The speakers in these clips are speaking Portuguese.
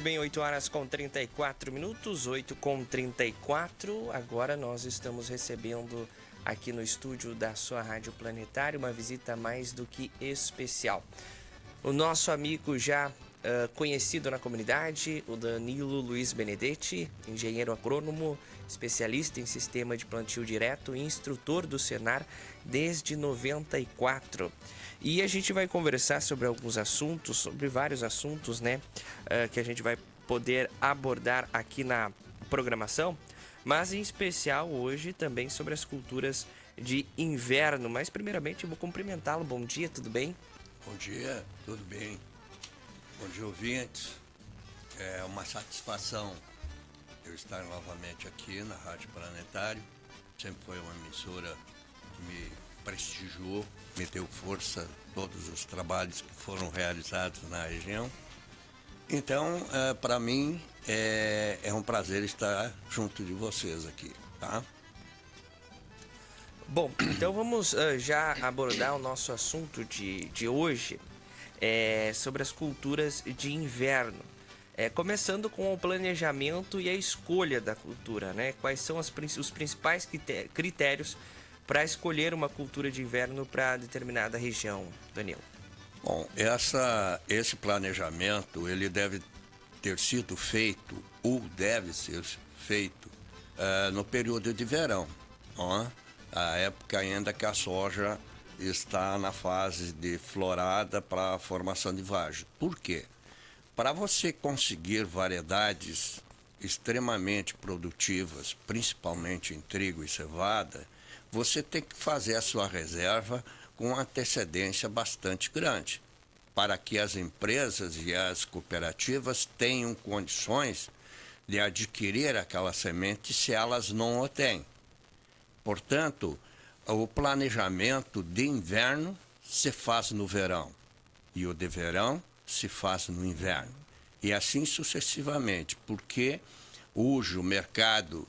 bem, 8 horas com 34 minutos, 8 com 34. Agora nós estamos recebendo aqui no estúdio da sua Rádio Planetário uma visita mais do que especial. O nosso amigo já conhecido na comunidade, o Danilo Luiz Benedetti, engenheiro agrônomo, especialista em sistema de plantio direto e instrutor do Senar desde 94. E a gente vai conversar sobre alguns assuntos, sobre vários assuntos, né, que a gente vai poder abordar aqui na programação, mas em especial hoje também sobre as culturas de inverno. Mas primeiramente eu vou cumprimentá-lo. Bom dia, tudo bem? Bom dia, tudo bem? Bom dia, ouvintes. É uma satisfação eu estar novamente aqui na Rádio Planetário. Sempre foi uma emissora que me prestigiou, me deu força todos os trabalhos que foram realizados na região. Então, para mim, é um prazer estar junto de vocês aqui, tá? Bom, então vamos já abordar o nosso assunto de hoje, sobre as culturas de inverno. Começando com o planejamento e a escolha da cultura, né? Quais são os principais critérios para escolher uma cultura de inverno para determinada região, Danilo? Bom, esse planejamento ele deve ter sido feito ou deve ser feito no período de verão, a época ainda que a soja está na fase de florada para a formação de vagem. Por quê? Para você conseguir variedades extremamente produtivas, principalmente em trigo e cevada, você tem que fazer a sua reserva com antecedência bastante grande, para que as empresas e as cooperativas tenham condições de adquirir aquela semente se elas não o têm. Portanto, o planejamento de inverno se faz no verão e o de verão se faz no inverno. E assim sucessivamente, porque hoje o mercado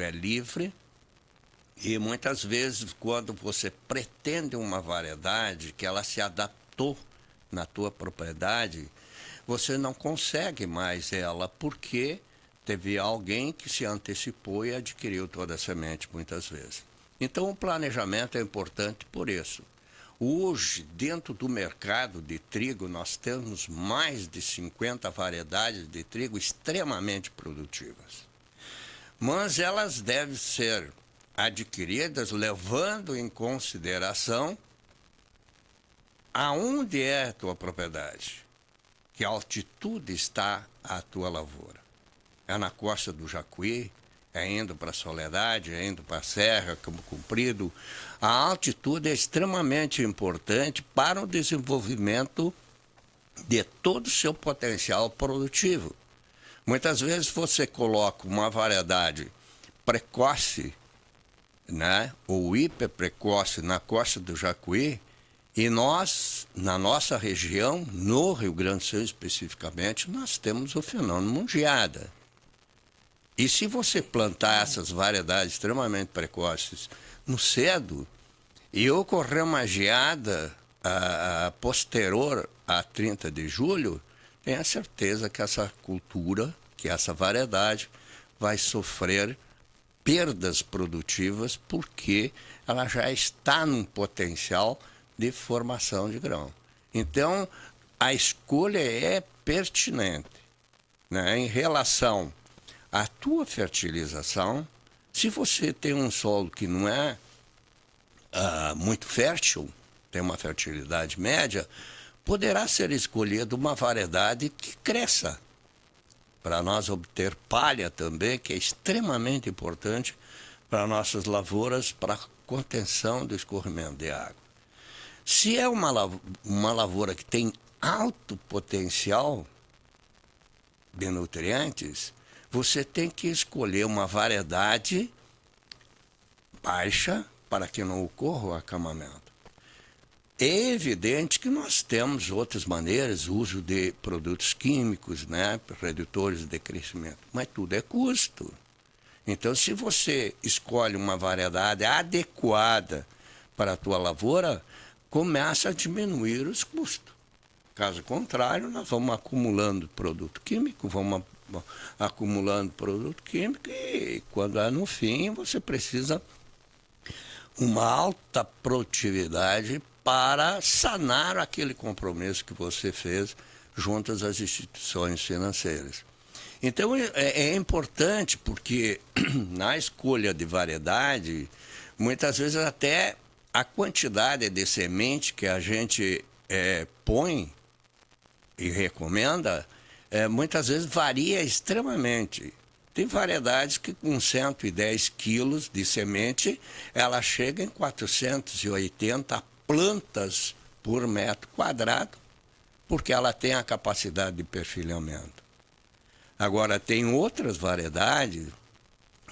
é livre e muitas vezes quando você pretende uma variedade que ela se adaptou na tua propriedade, você não consegue mais ela porque teve alguém que se antecipou e adquiriu toda a semente muitas vezes. Então o planejamento é importante por isso. Hoje, dentro do mercado de trigo, nós temos mais de 50 variedades de trigo extremamente produtivas. Mas elas devem ser adquiridas levando em consideração aonde é a tua propriedade, que altitude está a tua lavoura. É na costa do Jacuí, é indo para a Soledade, é indo para a Serra, Campo Comprido. A altitude é extremamente importante para o desenvolvimento de todo o seu potencial produtivo. Muitas vezes você coloca uma variedade precoce, né, ou hiperprecoce na costa do Jacuí, e nós, na nossa região, no Rio Grande do Sul especificamente, nós temos o fenômeno geada. E se você plantar essas variedades extremamente precoces no cedo e ocorrer uma geada posterior a 30 de julho, tenha certeza que essa cultura, que essa variedade vai sofrer perdas produtivas porque ela já está num potencial de formação de grão. Então, a escolha é pertinente, né, em relação à tua fertilização. Se você tem um solo que não é muito fértil, tem uma fertilidade média, poderá ser escolhida uma variedade que cresça, para nós obter palha também, que é extremamente importante para nossas lavouras, para a contenção do escorrimento de água. Se é uma lavoura que tem alto potencial de nutrientes, você tem que escolher uma variedade baixa para que não ocorra o acamamento. É evidente que nós temos outras maneiras, uso de produtos químicos, né, redutores de crescimento, mas tudo é custo. Então, se você escolhe uma variedade adequada para a tua lavoura, começa a diminuir os custos. Caso contrário, nós vamos acumulando produto químico, e quando é no fim, você precisa uma alta produtividade para sanar aquele compromisso que você fez junto às instituições financeiras. Então, é importante porque na escolha de variedade, muitas vezes até a quantidade de semente que a gente põe e recomenda, muitas vezes varia extremamente. Tem variedades que com 110 quilos de semente, ela chega em 480 plantas por metro quadrado, porque ela tem a capacidade de perfilhamento. Agora, tem outras variedades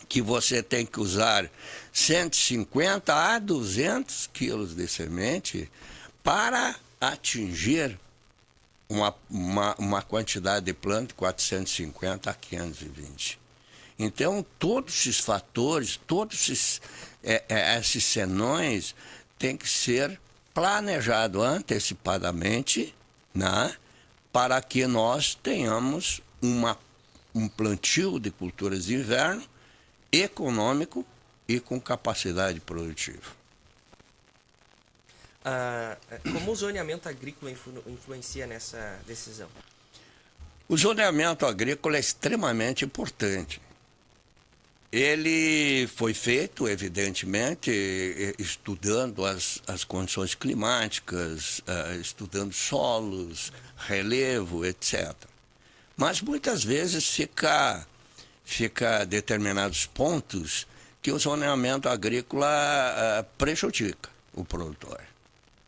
que você tem que usar 150 a 200 quilos de semente para atingir uma quantidade de planta de 450 a 520. Então, todos esses fatores, esses senões têm que ser planejados antecipadamente, né, para que nós tenhamos um plantio de culturas de inverno econômico e com capacidade produtiva. Como o zoneamento agrícola influencia nessa decisão? O zoneamento agrícola é extremamente importante. Ele foi feito, evidentemente, estudando as condições climáticas, estudando solos, relevo, etc. Mas muitas vezes fica determinados pontos que o zoneamento agrícola prejudica o produtor.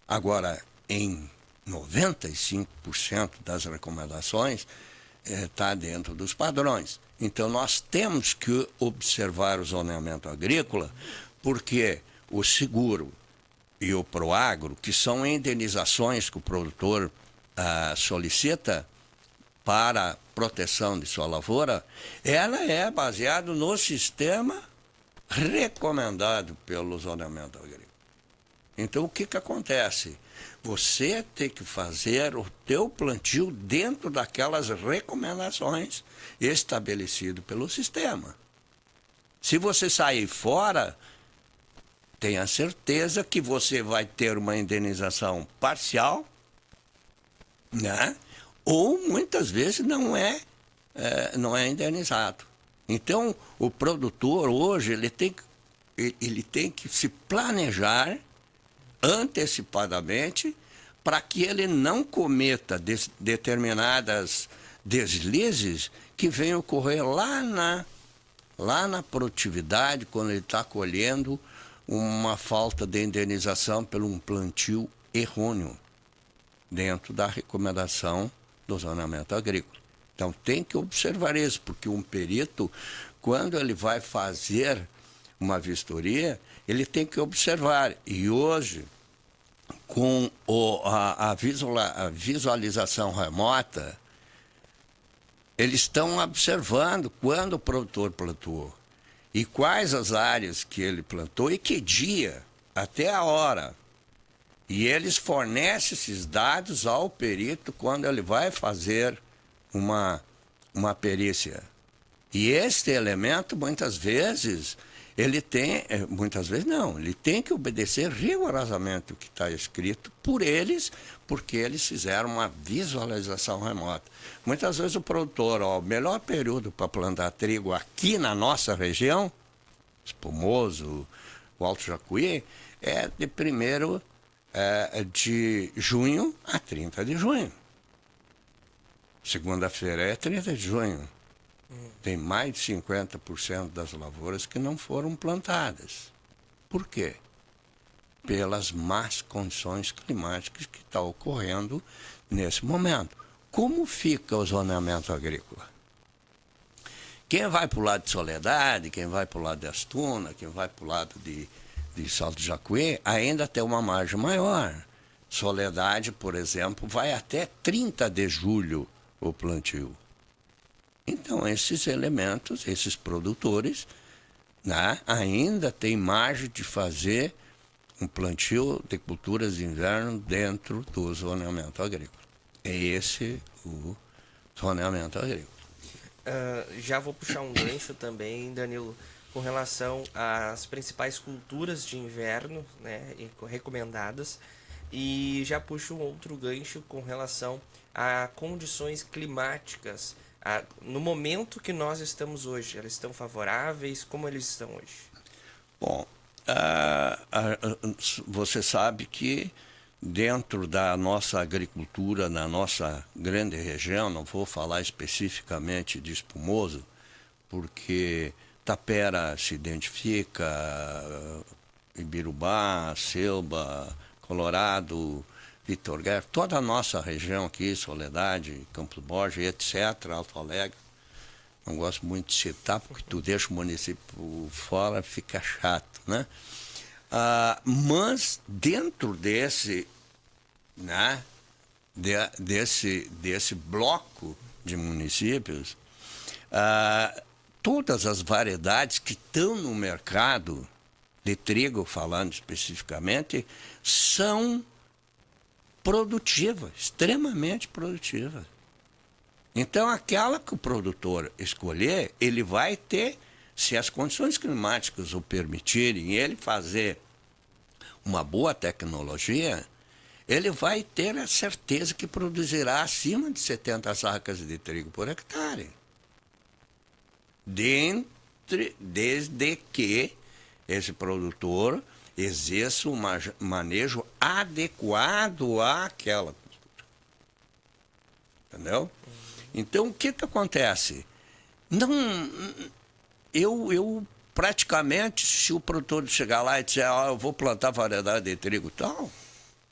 Agora, em 95% das recomendações, está dentro dos padrões. Então, nós temos que observar o zoneamento agrícola, porque o seguro e o Proagro, que são indenizações que o produtor solicita para proteção de sua lavoura, ela é baseada no sistema recomendado pelo zoneamento agrícola. Então, o que acontece? Você tem que fazer o teu plantio dentro daquelas recomendações estabelecidas pelo sistema. Se você sair fora, tenha certeza que você vai ter uma indenização parcial, né? Ou muitas vezes não é indenizado. Então, o produtor hoje ele tem que se planejar antecipadamente para que ele não cometa determinadas deslizes que venham ocorrer lá na produtividade, quando ele está colhendo uma falta de indenização por um plantio errôneo dentro da recomendação do zoneamento agrícola. Então tem que observar isso, porque um perito, quando ele vai fazer uma vistoria, ele tem que observar. E hoje, com a visualização remota, eles estão observando quando o produtor plantou e quais as áreas que ele plantou e que dia, até a hora. E eles fornecem esses dados ao perito quando ele vai fazer uma perícia. E este elemento, muitas vezes ele tem que obedecer rigorosamente o que está escrito por eles, porque eles fizeram uma visualização remota. Muitas vezes o produtor, o melhor período para plantar trigo aqui na nossa região, Espumoso, o Alto Jacuí, é de 1º de junho a 30 de junho. Segunda-feira é 30 de junho. Tem mais de 50% das lavouras que não foram plantadas. Por quê? Pelas más condições climáticas que estão ocorrendo nesse momento. Como fica o zoneamento agrícola? Quem vai para o lado de Soledade, quem vai para o lado de Astuna, quem vai para o lado de Salto Jacuí, ainda tem uma margem maior. Soledade, por exemplo, vai até 30 de julho o plantio. Então, esses elementos, esses produtores, né, ainda têm margem de fazer um plantio de culturas de inverno dentro do zoneamento agrícola. É esse o zoneamento agrícola. Já vou puxar um gancho também, Danilo, com relação às principais culturas de inverno, né, recomendadas, e já puxo um outro gancho com relação a condições climáticas. No momento que nós estamos hoje, elas estão favoráveis? Como eles estão hoje? Bom, você sabe que dentro da nossa agricultura, na nossa grande região, não vou falar especificamente de espumoso, porque Tapera se identifica, Ibirubá, Selba, Colorado, Vitor Guerra, toda a nossa região aqui, Soledade, Campos Borges, etc., Alto Alegre. Não gosto muito de citar, porque tu deixa o município fora, fica chato, né? Mas dentro desse, né, desse bloco de municípios, todas as variedades que estão no mercado de trigo, falando especificamente, são produtivas, extremamente produtivas. Então, aquela que o produtor escolher, ele vai ter, se as condições climáticas o permitirem, ele fazer uma boa tecnologia, ele vai ter a certeza que produzirá acima de 70 sacas de trigo por hectare. Desde que esse produtor exerça um manejo adequado àquela cultura. Entendeu? Então, o que acontece? Eu praticamente, se o produtor chegar lá e disser, eu vou plantar variedade de trigo e tal,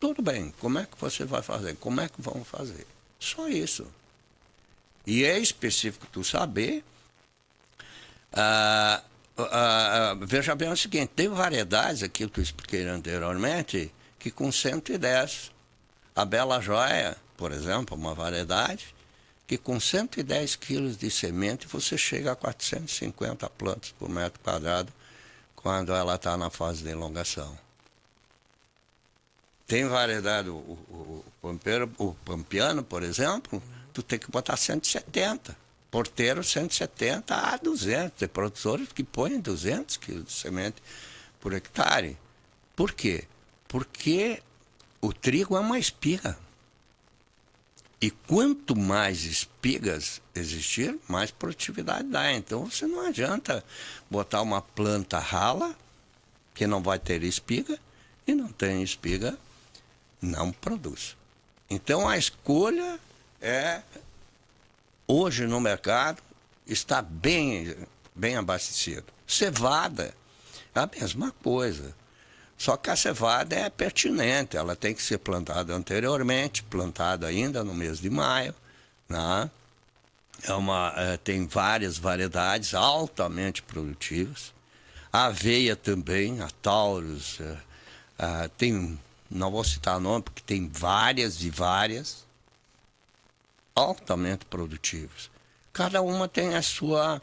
tudo bem, como é que você vai fazer? Como é que vamos fazer? Só isso. E é específico tu saber. Veja bem o seguinte, tem variedades, aquilo que eu expliquei anteriormente, que com 110, a Bela Joia, por exemplo, uma variedade, que com 110 quilos de semente você chega a 450 plantas por metro quadrado quando ela está na fase de elongação. Tem variedade, o pampiano, por exemplo, tu tem que botar 170. Porteiro 170 a 200. Tem produtores que põem 200 quilos de semente por hectare. Por quê? Porque o trigo é uma espiga. E quanto mais espigas existir, mais produtividade dá. Então, você não adianta botar uma planta rala, que não vai ter espiga, e não tem espiga, não produz. Então, a escolha é, hoje no mercado, está bem abastecido. Cevada, é a mesma coisa. Só que a cevada é pertinente, ela tem que ser plantada anteriormente, plantada ainda no mês de maio, né? Tem várias variedades altamente produtivas. A aveia também, a Taurus, não vou citar nome, porque tem várias e várias, altamente produtivas. Cada uma tem a sua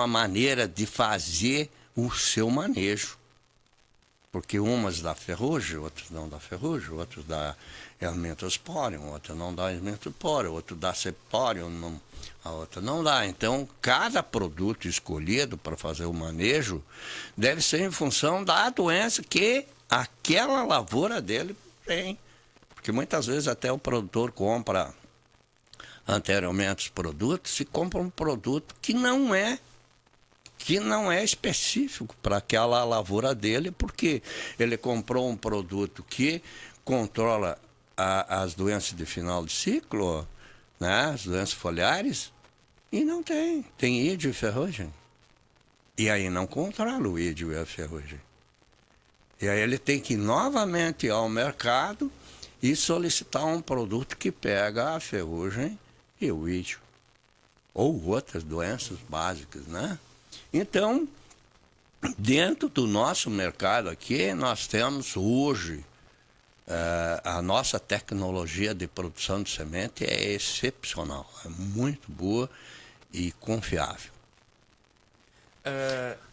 maneira de fazer o seu manejo. Porque umas dá ferrugem, outras não dá ferrugem, outras dá elementospóreo, outra não dá elementospóreo, outro dá septório, a outra não dá. Então, cada produto escolhido para fazer o manejo deve ser em função da doença que aquela lavoura dele tem. Porque muitas vezes até o produtor compra anteriormente os produtos e compra um produto que não é específico para aquela lavoura dele, porque ele comprou um produto que controla as doenças de final de ciclo, né, as doenças foliares, e não tem. Tem ídio e ferrugem. E aí não controla o ídio e a ferrugem. E aí ele tem que ir novamente ao mercado e solicitar um produto que pega a ferrugem e o ídio. Ou outras doenças básicas, né? Então, dentro do nosso mercado aqui, nós temos hoje, a nossa tecnologia de produção de semente é excepcional, é muito boa e confiável.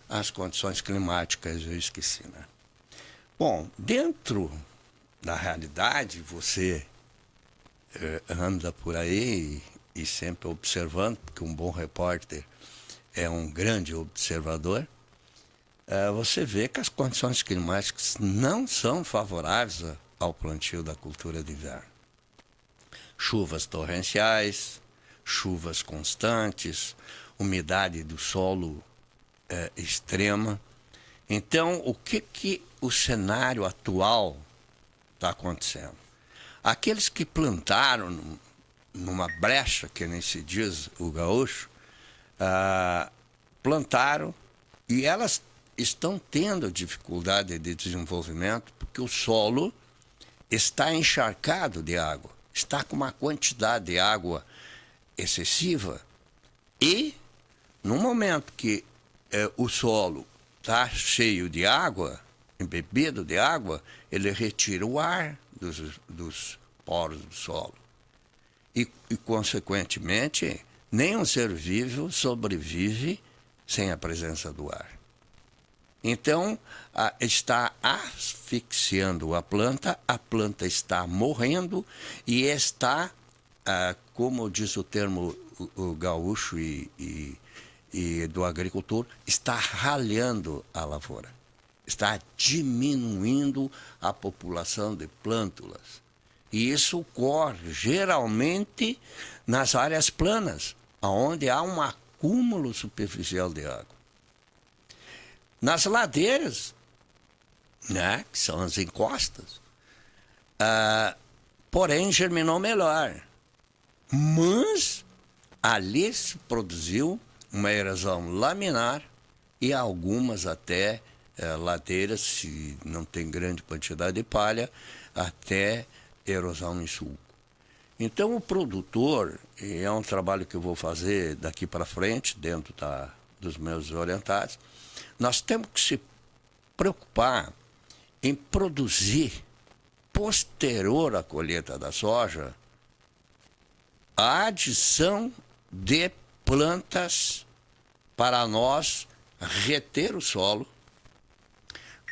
As condições climáticas eu esqueci, né? Bom, dentro da realidade, você anda por aí e sempre observando, porque um bom repórter é um grande observador, você vê que as condições climáticas não são favoráveis ao plantio da cultura de inverno. Chuvas torrenciais, chuvas constantes, umidade do solo extrema. Então, o que o cenário atual está acontecendo? Aqueles que plantaram numa brecha, que nem se diz o gaúcho, plantaram e elas estão tendo dificuldade de desenvolvimento porque o solo está encharcado de água, está com uma quantidade de água excessiva e, no momento que o solo está cheio de água, embebido de água, ele retira o ar dos poros do solo. E, consequentemente, nenhum ser vivo sobrevive sem a presença do ar. Então, está asfixiando a planta está morrendo e está, como diz o termo o gaúcho e do agricultor, está ralhando a lavoura. Está diminuindo a população de plântulas. E isso ocorre geralmente nas áreas planas, onde há um acúmulo superficial de água. Nas ladeiras, né, que são as encostas, porém germinou melhor. Mas ali se produziu uma erosão laminar e algumas até ladeiras, se não tem grande quantidade de palha, até erosão em sulco. Então o produtor, e é um trabalho que eu vou fazer daqui para frente, dentro dos meus orientados, nós temos que se preocupar em produzir, posterior à colheita da soja, a adição de plantas para nós reter o solo,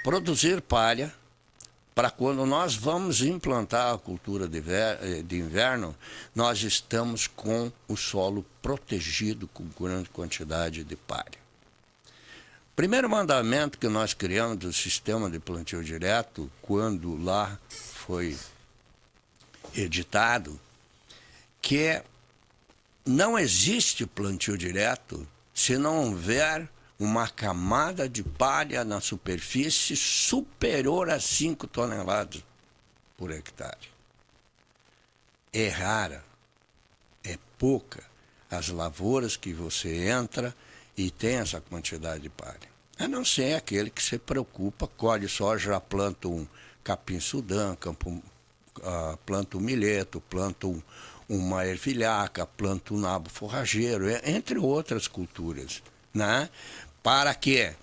produzir palha, para quando nós vamos implantar a cultura de inverno, nós estamos com o solo protegido com grande quantidade de palha. Primeiro mandamento que nós criamos do sistema de plantio direto, quando lá foi editado, que é: não existe plantio direto se não houver uma camada de palha na superfície superior a 5 toneladas por hectare. É rara, é pouca as lavouras que você entra e tem essa quantidade de palha. A não ser aquele que se preocupa, colhe soja, planta um capim-sudã, planta um milheto, planta uma ervilhaca, planta um nabo forrageiro, entre outras culturas, né? Para quê?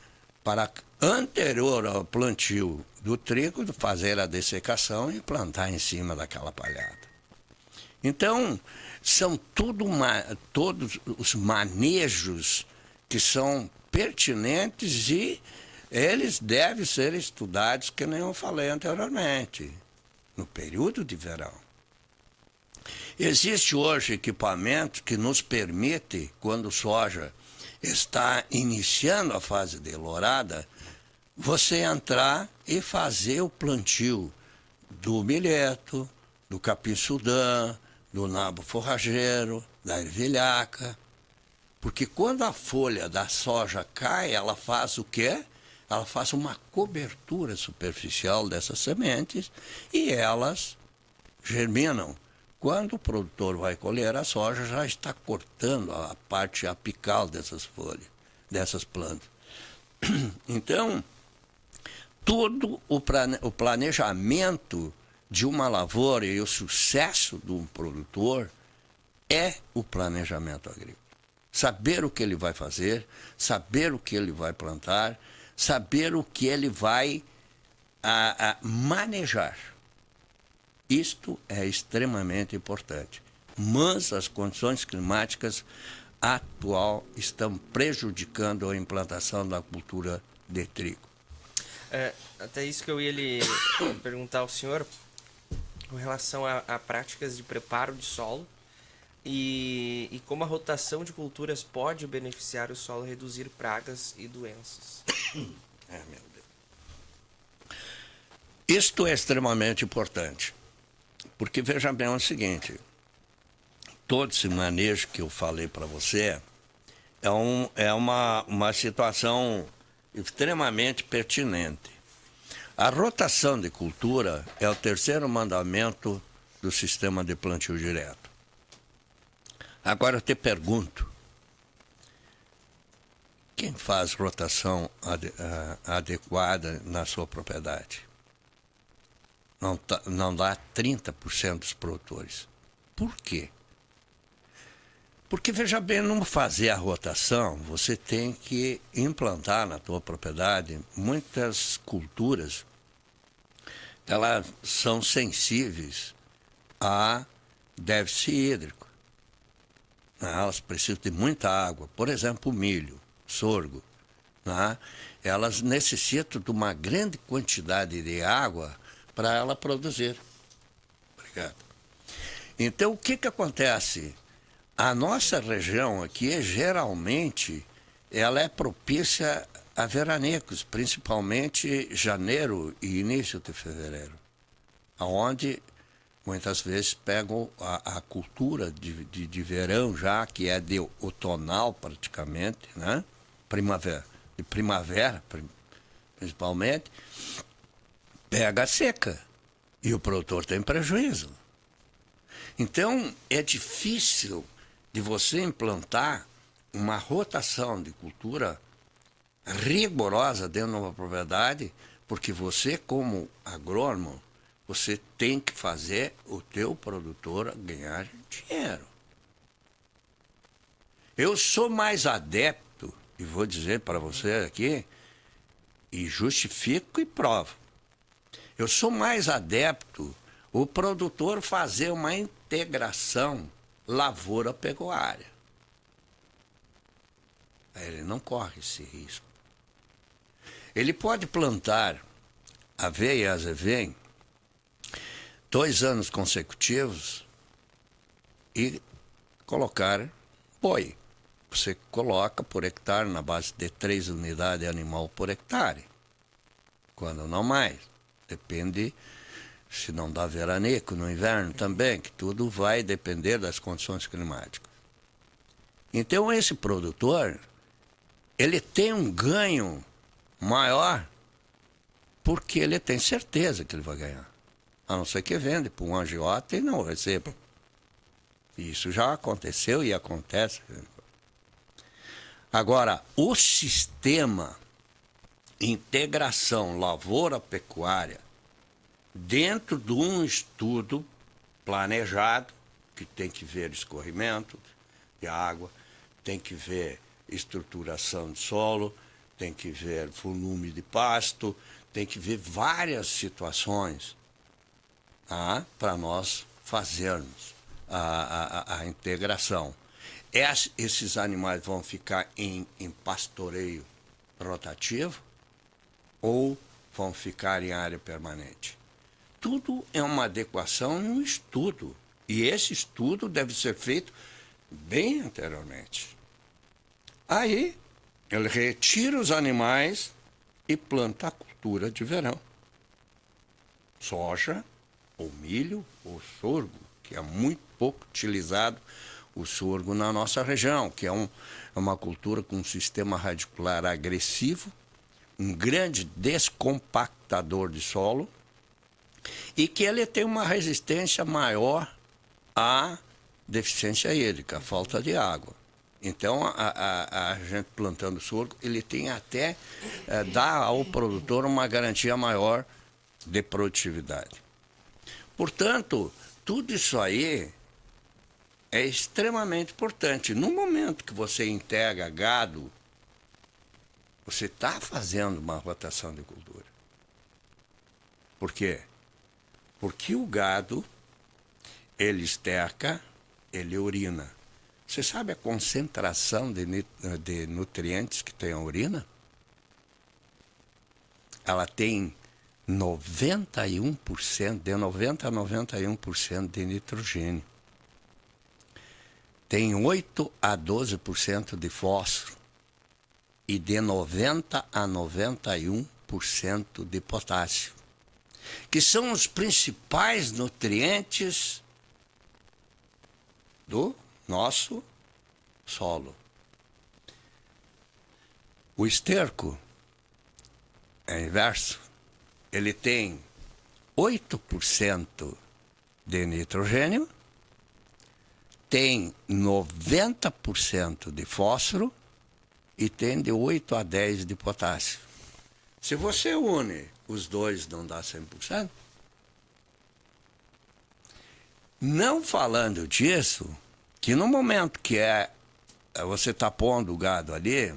Para anterior ao plantio do trigo, fazer a dessecação e plantar em cima daquela palhada. Então, são todos os manejos que são pertinentes e eles devem ser estudados, que nem eu falei anteriormente, no período de verão. Existe hoje equipamento que nos permite, quando soja está iniciando a fase de lourada, você entrar e fazer o plantio do milheto, do capim-sudã, do nabo forrageiro, da ervilhaca. Porque quando a folha da soja cai, ela faz o quê? Ela faz uma cobertura superficial dessas sementes e elas germinam. Quando o produtor vai colher a soja, já está cortando a parte apical dessas folhas, dessas plantas. Então, todo o planejamento de uma lavoura e o sucesso de um produtor é o planejamento agrícola. Saber o que ele vai fazer, saber o que ele vai plantar, saber o que ele vai manejar. Isto é extremamente importante. Mas as condições climáticas atual estão prejudicando a implantação da cultura de trigo. Até isso que eu ia lhe perguntar ao senhor. com relação a práticas de preparo de solo e como a rotação de culturas pode beneficiar o solo, reduzir pragas e doenças. Meu Deus. Isto é extremamente importante, porque veja bem o seguinte, todo esse manejo que eu falei para você é uma situação extremamente pertinente. A rotação de cultura é o terceiro mandamento do sistema de plantio direto. Agora eu te pergunto, quem faz rotação adequada na sua propriedade? Não dá 30% dos produtores. Por quê? Porque, veja bem, não fazer a rotação, você tem que implantar na tua propriedade muitas culturas, elas são sensíveis a déficit hídrico. Elas precisam de muita água. Por exemplo, o milho, sorgo. Elas necessitam de uma grande quantidade de água para ela produzir. Obrigado. Então, o que acontece? A nossa região aqui, geralmente, ela é propícia a veranecos, principalmente janeiro e início de fevereiro, onde muitas vezes pegam a cultura de verão já, que é de outonal praticamente, né? De primavera principalmente, pega a seca e o produtor tem prejuízo. Então, é difícil de você implantar uma rotação de cultura rigorosa dentro de uma propriedade, porque você, como agrônomo, você tem que fazer o teu produtor ganhar dinheiro. Eu sou mais adepto, e vou dizer para você aqui, e justifico e provo, eu sou mais adepto o produtor fazer uma integração lavoura-pecuária. Ele não corre esse risco. Ele pode plantar aveia e azevém 2 anos consecutivos e colocar boi. Você coloca por hectare na base de 3 unidades de animal por hectare. Quando não mais. Depende se não dá veranico no inverno também, que tudo vai depender das condições climáticas. Então esse produtor, ele tem um ganho maior porque ele tem certeza que ele vai ganhar. A não ser que vende para um agiota e não receba. Isso já aconteceu e acontece. Agora, o sistema integração lavoura-pecuária dentro de um estudo planejado, que tem que ver escorrimento de água, tem que ver estruturação de solo, tem que ver volume de pasto, tem que ver várias situações para nós fazermos a integração. Esses animais vão ficar em pastoreio rotativo ou vão ficar em área permanente. Tudo é uma adequação e um estudo. E esse estudo deve ser feito bem anteriormente. Aí, ele retira os animais e planta a cultura de verão. Soja, ou milho, ou sorgo, que é muito pouco utilizado o sorgo na nossa região, que é uma cultura com um sistema radicular agressivo, um grande descompactador de solo, e que ele tem uma resistência maior à deficiência hídrica, à falta de água. Então, a gente plantando sorgo, ele tem até, dá ao produtor uma garantia maior de produtividade. Portanto, tudo isso aí é extremamente importante. No momento que você integra gado, você está fazendo uma rotação de cultura. Por quê? Porque o gado, ele esterca, ele urina. Você sabe a concentração de nutrientes que tem a urina? Ela tem 91%, de 90% a 91% de nitrogênio. Tem 8 a 12% de fósforo e de 90% a 91% de potássio, que são os principais nutrientes do nosso solo. O esterco é inverso. Ele tem 8% de nitrogênio, tem 90% de fósforo e tem de 8 a 10 de potássio. Se você une os dois, não dá 100%. Não falando disso, que no momento que você está pondo o gado ali,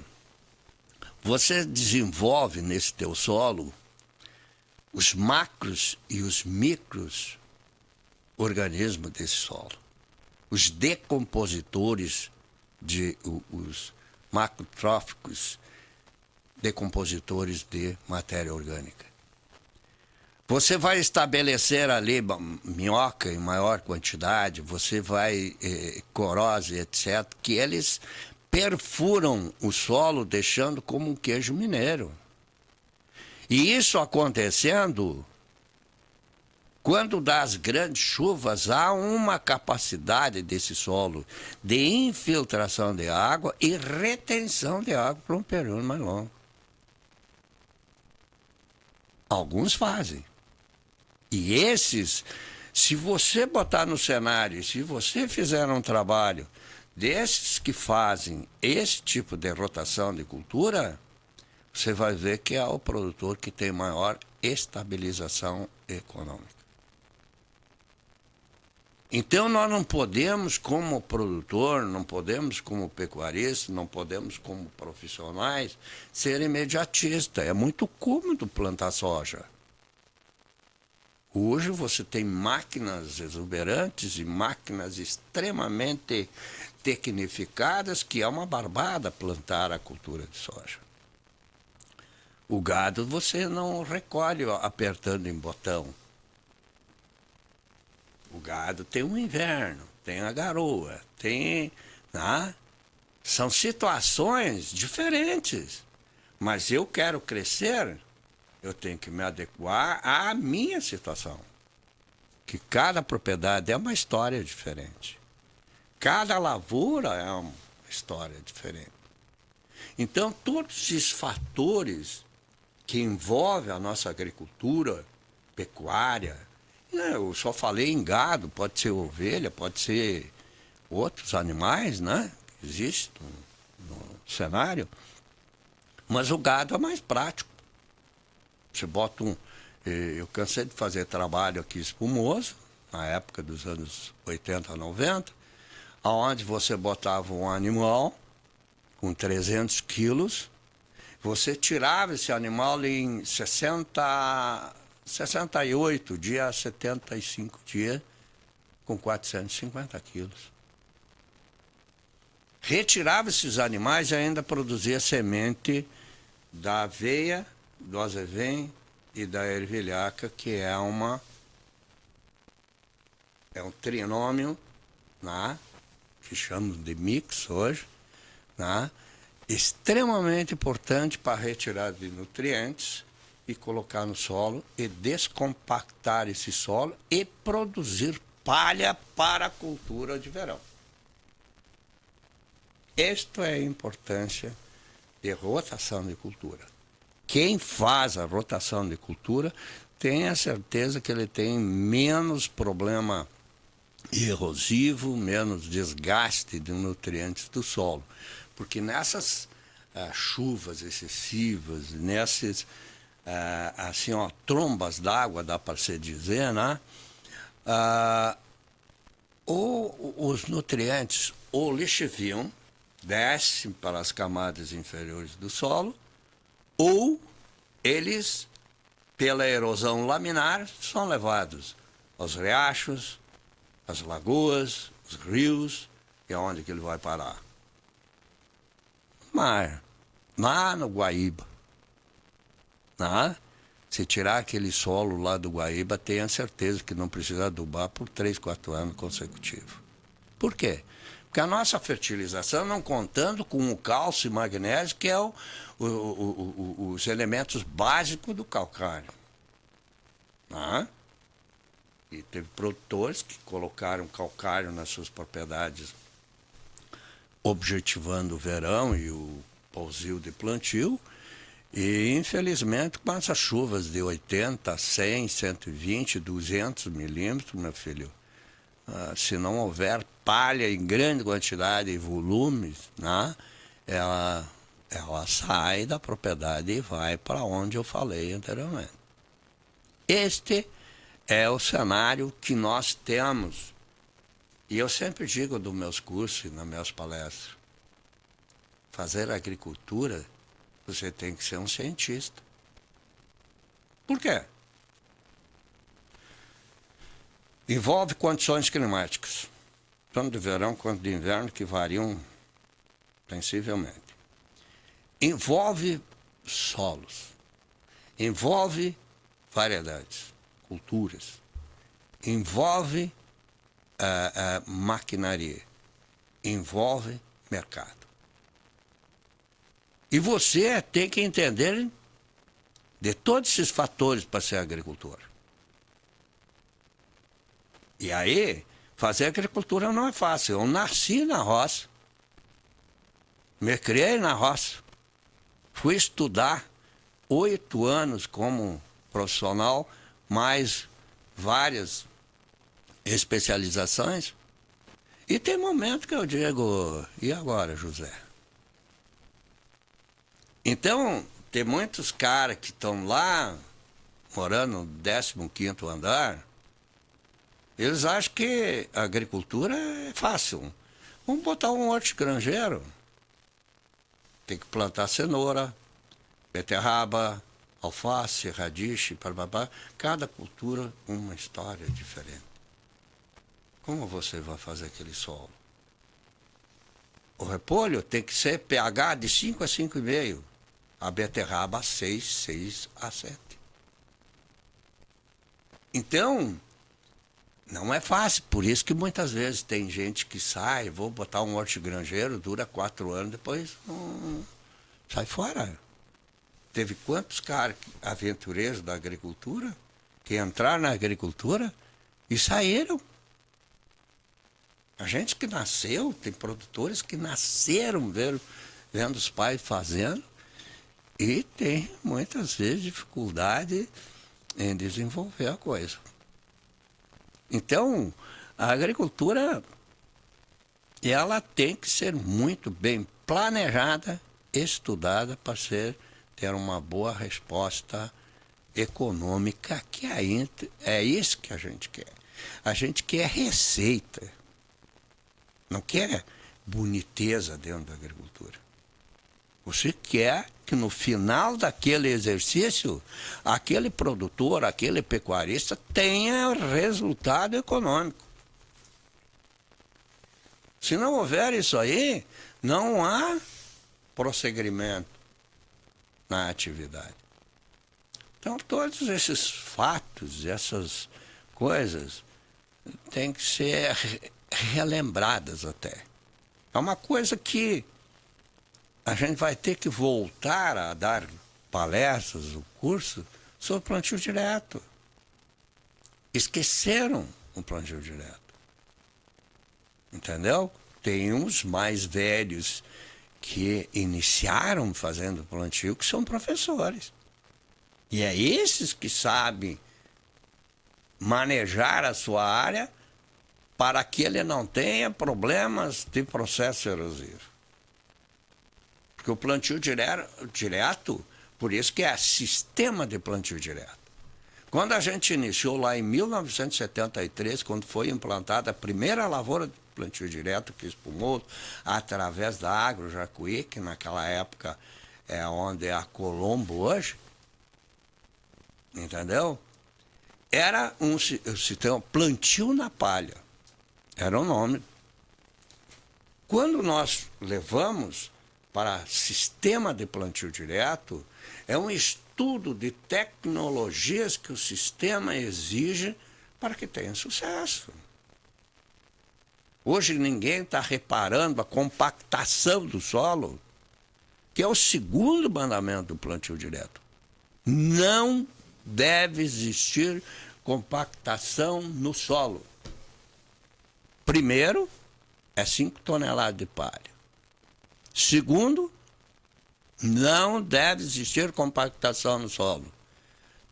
você desenvolve nesse teu solo os macros e os micros organismos desse solo. Os decompositores, os macrotróficos, decompositores de matéria orgânica. Você vai estabelecer ali minhoca em maior quantidade, você vai corose, etc., que eles perfuram o solo deixando como um queijo mineiro. E isso acontecendo, quando das grandes chuvas, há uma capacidade desse solo de infiltração de água e retenção de água por um período mais longo. Alguns fazem. E esses, se você botar no cenário, se você fizer um trabalho desses que fazem esse tipo de rotação de cultura, você vai ver que é o produtor que tem maior estabilização econômica. Então nós não podemos, como produtor, não podemos como pecuarista, não podemos como profissionais, ser imediatistas. É muito cômodo plantar soja. Hoje você tem máquinas exuberantes e máquinas extremamente tecnificadas que é uma barbada plantar a cultura de soja. O gado você não recolhe apertando em botão. O gado tem um inverno, tem a garoa, tem... Né? São situações diferentes. Mas eu quero crescer, eu tenho que me adequar à minha situação. Que cada propriedade é uma história diferente. Cada lavoura é uma história diferente. Então, todos esses fatores que envolvem a nossa agricultura, pecuária, eu só falei em gado, pode ser ovelha, pode ser outros animais, né? Que existem no cenário. Mas o gado é mais prático. Você bota eu cansei de fazer trabalho aqui espumoso, na época dos anos 80, 90, onde você botava um animal com 300 quilos, você tirava esse animal em 68 dias, 75 dias, com 450 quilos. Retirava esses animais e ainda produzia semente da aveia, do azevém e da ervilhaca, que é um trinômio, né, que chamam de mix hoje, né, extremamente importante para retirar de nutrientes e colocar no solo e descompactar esse solo e produzir palha para a cultura de verão. Esta é a importância de rotação de cultura. Quem faz a rotação de cultura tem a certeza que ele tem menos problema erosivo, menos desgaste de nutrientes do solo. Porque nessas chuvas excessivas, nessas trombas d'água, dá para se dizer, né? Os nutrientes ou lixiviam, descem para as camadas inferiores do solo, ou eles, pela erosão laminar, são levados aos riachos, às lagoas, os rios, e aonde que ele vai parar? Mar, lá no Guaíba. Né? Se tirar aquele solo lá do Guaíba, tenha certeza que não precisa adubar por 3, 4 anos consecutivos. Por quê? Porque a nossa fertilização não contando com o cálcio e magnésio, que é os elementos básicos do calcário. Tá? E teve produtores que colocaram calcário nas suas propriedades, objetivando o verão e o pousio de plantio. E, infelizmente, com essas chuvas de 80, 100, 120, 200 milímetros, meu filho, se não houver palha em grande quantidade e volumes, né, ela sai da propriedade e vai para onde eu falei anteriormente. Este é o cenário que nós temos. E eu sempre digo nos meus cursos e nas minhas palestras, fazer agricultura, você tem que ser um cientista. Por quê? Envolve condições climáticas, tanto de verão quanto de inverno, que variam sensivelmente. Envolve solos, envolve variedades, culturas, envolve maquinaria, envolve mercado. E você tem que entender de todos esses fatores para ser agricultor. E aí, fazer agricultura não é fácil. Eu nasci na roça, me criei na roça, fui estudar 8 anos como profissional, mais várias especializações. E tem momento que eu digo, e agora, José? Então, tem muitos caras que estão lá, morando no 15º andar, eles acham que a agricultura é fácil. Vamos botar um hortigranjeiro. Tem que plantar cenoura, beterraba, alface, radiche, babá. Cada cultura uma história diferente. Como você vai fazer aquele solo? O repolho tem que ser pH de 5 a 5,5. A beterraba 6 a 7. Então, não é fácil. Por isso que muitas vezes tem gente que sai, vou botar um hortigranjeiro, dura 4 anos, depois sai fora. Teve quantos caras aventureiros da agricultura que entraram na agricultura e saíram? A gente que nasceu, tem produtores que nasceram vendo os pais fazendo e tem muitas vezes dificuldade em desenvolver a coisa. Então, a agricultura, ela tem que ser muito bem planejada, estudada para ter uma boa resposta econômica, que é isso que a gente quer. A gente quer receita, não quer boniteza dentro da agricultura. Você quer que no final daquele exercício, aquele produtor, aquele pecuarista tenha resultado econômico. Se não houver isso aí, não há prosseguimento na atividade. Então, todos esses fatos, essas coisas, têm que ser relembradas até. É uma coisa que a gente vai ter que voltar a dar palestras, o curso, sobre plantio direto. Esqueceram o plantio direto. Entendeu? Tem uns mais velhos que iniciaram fazendo plantio, que são professores. E é esses que sabem manejar a sua área para que ele não tenha problemas de processo erosivo. Porque o plantio direto, por isso que é sistema de plantio direto. Quando a gente iniciou lá em 1973, quando foi implantada a primeira lavoura de plantio direto que espumou através da Agro Jacuí, que naquela época é onde é a Colombo hoje, entendeu? Era um sistema plantio na palha, era o nome. Quando nós levamos para sistema de plantio direto, é um estudo estudo de tecnologias que o sistema exige para que tenha sucesso. Hoje ninguém está reparando a compactação do solo, que é o segundo mandamento do plantio direto. Não deve existir compactação no solo. Primeiro, é 5 toneladas de palha. Segundo, não deve existir compactação no solo.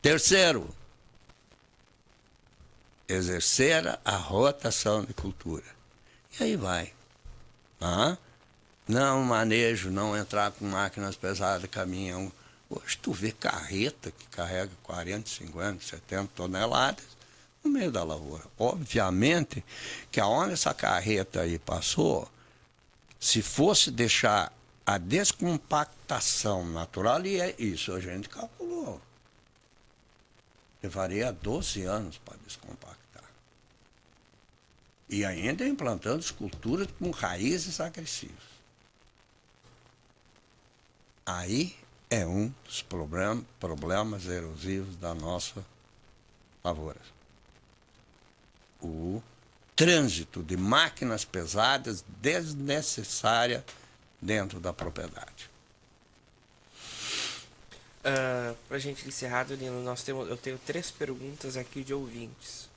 Terceiro, exercer a rotação de cultura. E aí vai. Não manejo, não entrar com máquinas pesadas, caminhão. Hoje tu vê carreta que carrega 40, 50, 70 toneladas no meio da lavoura. Obviamente que aonde essa carreta aí passou, se fosse deixar a descompactação natural, e é isso a gente calculou. Levaria 12 anos para descompactar. E ainda implantando esculturas com raízes agressivas. Aí é um dos problemas erosivos da nossa lavoura. O trânsito de máquinas pesadas desnecessária dentro da propriedade. Para a gente encerrar, Donino, eu tenho 3 perguntas aqui de ouvintes.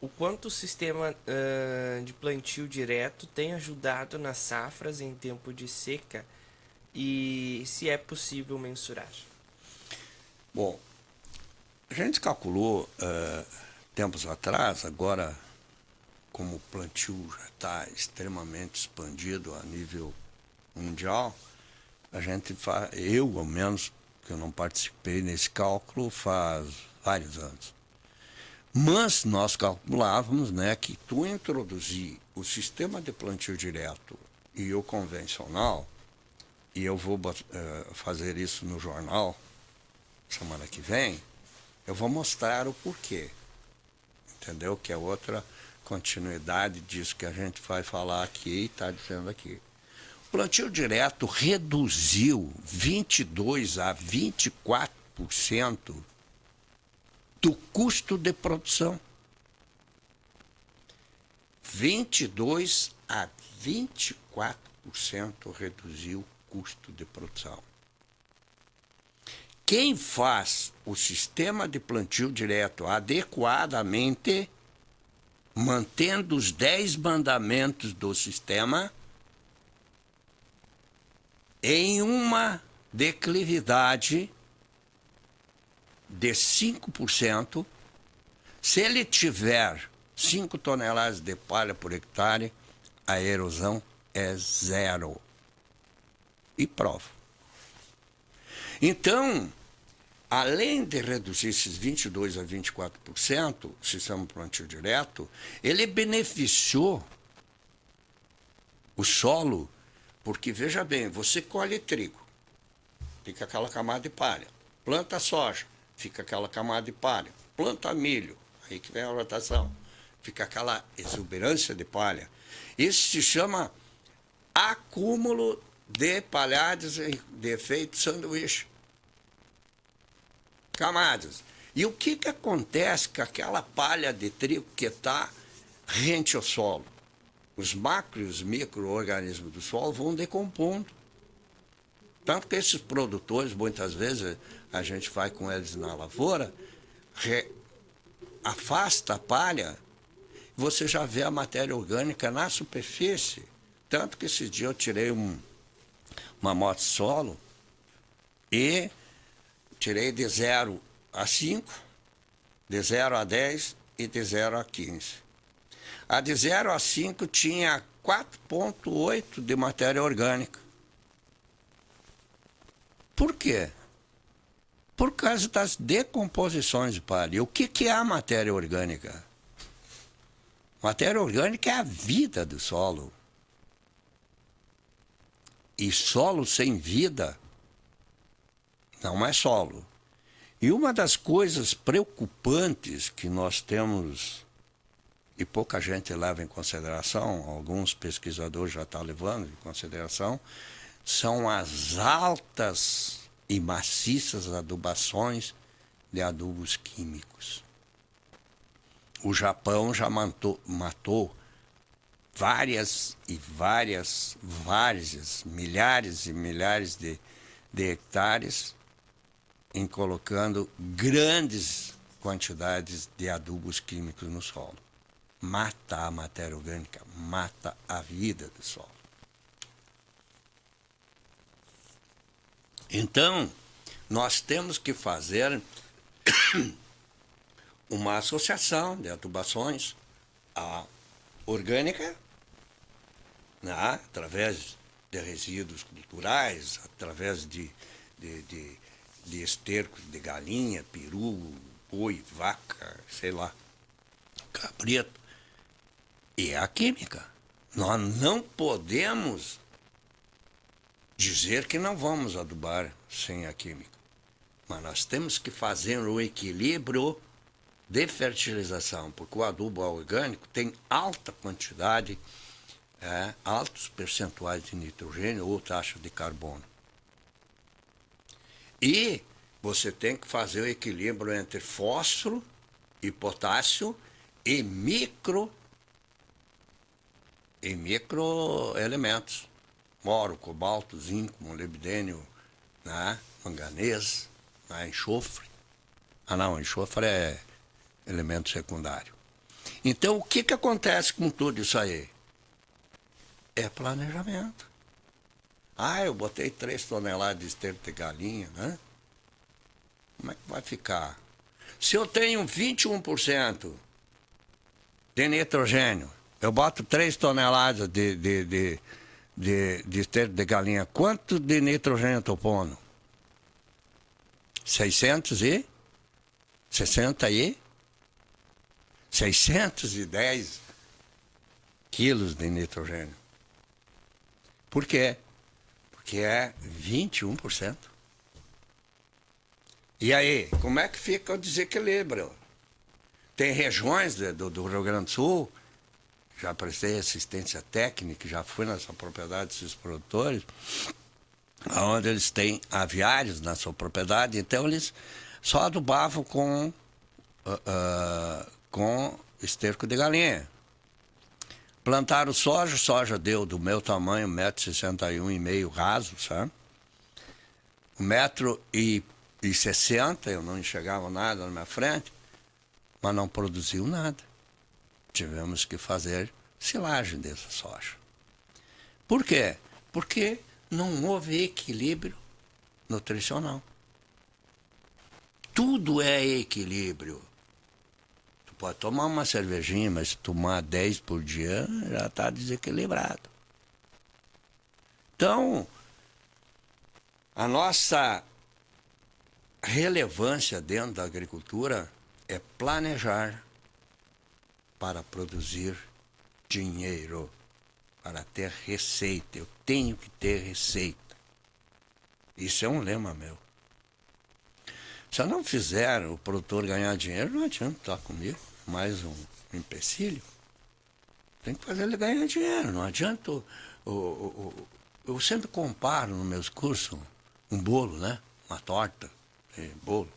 O quanto o sistema de plantio direto tem ajudado nas safras em tempo de seca e se é possível mensurar? Bom, a gente calculou tempos atrás, agora como o plantio já está extremamente expandido a nível mundial, a gente eu ao menos, que eu não participei nesse cálculo, faz vários anos. Mas nós calculávamos, né, que tu introduzir o sistema de plantio direto e o convencional, e eu vou fazer isso no jornal semana que vem, eu vou mostrar o porquê. Entendeu? Que é outra continuidade disso que a gente vai falar aqui e está dizendo aqui. O plantio direto reduziu 22% a 24% do custo de produção. 22% a 24% reduziu o custo de produção. Quem faz o sistema de plantio direto adequadamente, mantendo os 10 mandamentos do sistema, em uma declividade de 5%, se ele tiver 5 toneladas de palha por hectare, a erosão é 0. E provo. Então, além de reduzir esses 22% a 24%, o sistema plantio direto, ele beneficiou o solo, porque, veja bem, você colhe trigo, fica aquela camada de palha. Planta soja, fica aquela camada de palha. Planta milho, aí que vem a rotação, fica aquela exuberância de palha. Isso se chama acúmulo de palhadas de efeito sanduíche. Camadas. E o que acontece com aquela palha de trigo que está rente ao solo? Os macro e os micro-organismos do solo vão decompondo. Tanto que esses produtores, muitas vezes, a gente vai com eles na lavoura, afasta a palha, você já vê a matéria orgânica na superfície. Tanto que esse dia eu tirei uma amostra de solo e tirei de 0 a 5, de 0 a 10 e de 0 a 15. A de 0 a 5 tinha 4,8 de matéria orgânica. Por quê? Por causa das decomposições de palha. E o que é a matéria orgânica? Matéria orgânica é a vida do solo. E solo sem vida não é solo. E uma das coisas preocupantes que nós temos, e pouca gente leva em consideração, alguns pesquisadores já estão levando em consideração, são as altas e maciças adubações de adubos químicos. O Japão já matou várias, milhares e milhares de hectares em colocando grandes quantidades de adubos químicos no solo. Mata a matéria orgânica, mata a vida do solo. Então, nós temos que fazer uma associação de adubações orgânica, né, através de resíduos culturais, através de estercos de galinha, peru, boi, vaca, sei lá, cabrito. E a química. Nós não podemos dizer que não vamos adubar sem a química. Mas nós temos que fazer um equilíbrio de fertilização, porque o adubo orgânico tem alta quantidade, altos percentuais de nitrogênio ou taxa de carbono. E você tem que fazer o equilíbrio entre fósforo e potássio e microelementos. Boro, cobalto, zinco, molibdênio, né, manganês, né, enxofre. Não, enxofre é elemento secundário. Então, o que acontece com tudo isso aí? É planejamento. Eu botei 3 toneladas de esterco de galinha, né? Como é que vai ficar? Se eu tenho 21% de nitrogênio, eu boto 3 toneladas de esterco de galinha, quanto de nitrogênio eu estou pondo? 610 quilos de nitrogênio. Por quê? Porque é 21%. E aí, como é que fica o desequilíbrio? Tem regiões do Rio Grande do Sul, já prestei assistência técnica, já fui nessa propriedade desses produtores, onde eles têm aviários na sua propriedade, então eles só adubavam com esterco de galinha. Plantaram soja deu do meu tamanho, 1,61 m raso, sabe? 1,60 m, eu não enxergava nada na minha frente, mas não produziu nada. Tivemos que fazer silagem dessa soja. Por quê? Porque não houve equilíbrio nutricional. Tudo é equilíbrio. Tu pode tomar uma cervejinha, mas se tomar 10 por dia, já está desequilibrado. Então, a nossa relevância dentro da agricultura é planejar para produzir dinheiro, para ter receita. Eu tenho que ter receita. Isso é um lema meu. Se eu não fizer o produtor ganhar dinheiro, não adianta estar comigo. Mais um empecilho. Tem que fazer ele ganhar dinheiro. Não adianta. Eu sempre comparo nos meus cursos um bolo, né? Uma torta, bolo.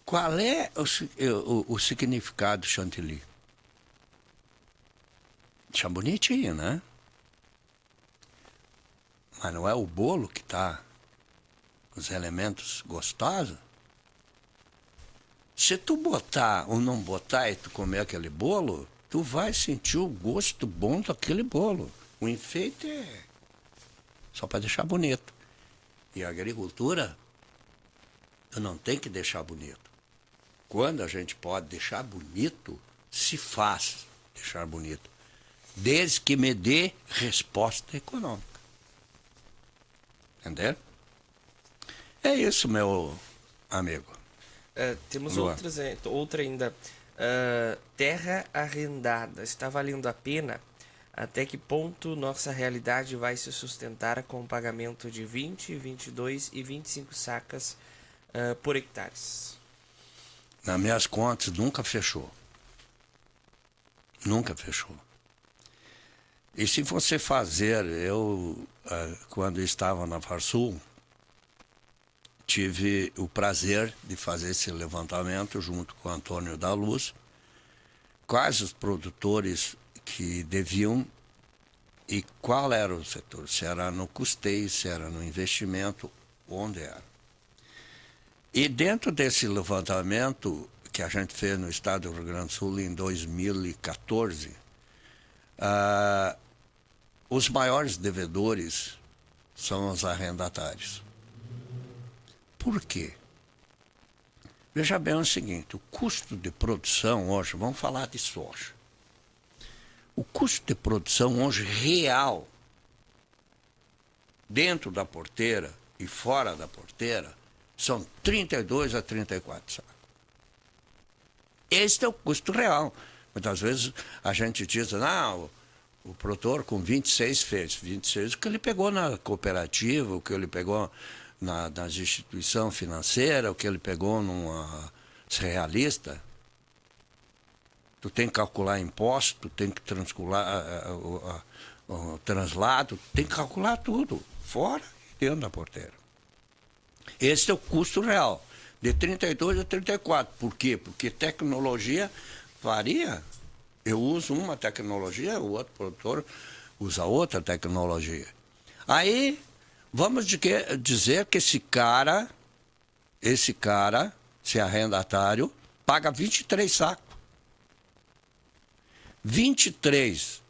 Qual é o significado do chantilly? Deixa bonitinho, né? Mas não é o bolo que está com os elementos gostosos? Se tu botar ou não botar e tu comer aquele bolo, tu vai sentir o gosto bom daquele bolo. O enfeite é só para deixar bonito. E a agricultura, tu não tem que deixar bonito. Quando a gente pode deixar bonito, se faz deixar bonito. Desde que me dê resposta econômica. Entendeu? É isso, meu amigo. Temos outra ainda. Terra arrendada. Está valendo a pena? Até que ponto nossa realidade vai se sustentar com o pagamento de 20, 22 e 25 sacas por hectares? Nas minhas contas, nunca fechou. Nunca fechou. E se você fazer, quando estava na Farsul, tive o prazer de fazer esse levantamento junto com o Antônio da Luz, quais os produtores que deviam e qual era o setor, se era no custeio, se era no investimento, onde era. E dentro desse levantamento que a gente fez no estado do Rio Grande do Sul em 2014, os maiores devedores são os arrendatários. Por quê? Veja bem o seguinte, o custo de produção hoje, vamos falar de soja. O custo de produção hoje real, dentro da porteira e fora da porteira, são 32 a 34 sacos. Este é o custo real. Muitas vezes a gente diz, não, o produtor com 26 fez. 26 o que ele pegou na cooperativa, o que ele pegou nas instituições financeiras, o que ele pegou numa realista. Tu tem que calcular imposto, tu tem que o translado, tem que calcular tudo, fora e dentro da porteira. Esse é o custo real, de 32 a 34. Por quê? Porque tecnologia varia. Eu uso uma tecnologia, o outro produtor usa outra tecnologia. Aí, vamos dizer que esse cara, esse arrendatário, paga 23 sacos. 23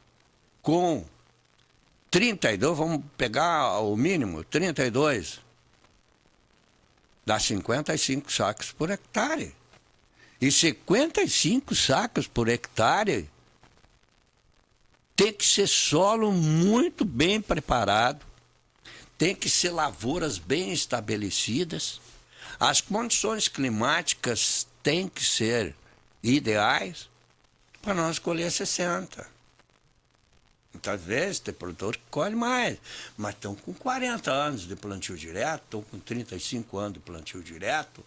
com 32, vamos pegar o mínimo, 32, dá 55 sacos por hectare. E 55 sacos por hectare tem que ser solo muito bem preparado, tem que ser lavouras bem estabelecidas, as condições climáticas têm que ser ideais para nós colher 60. Muitas vezes tem produtor que colhe mais, mas estão com 40 anos de plantio direto, estão com 35 anos de plantio direto,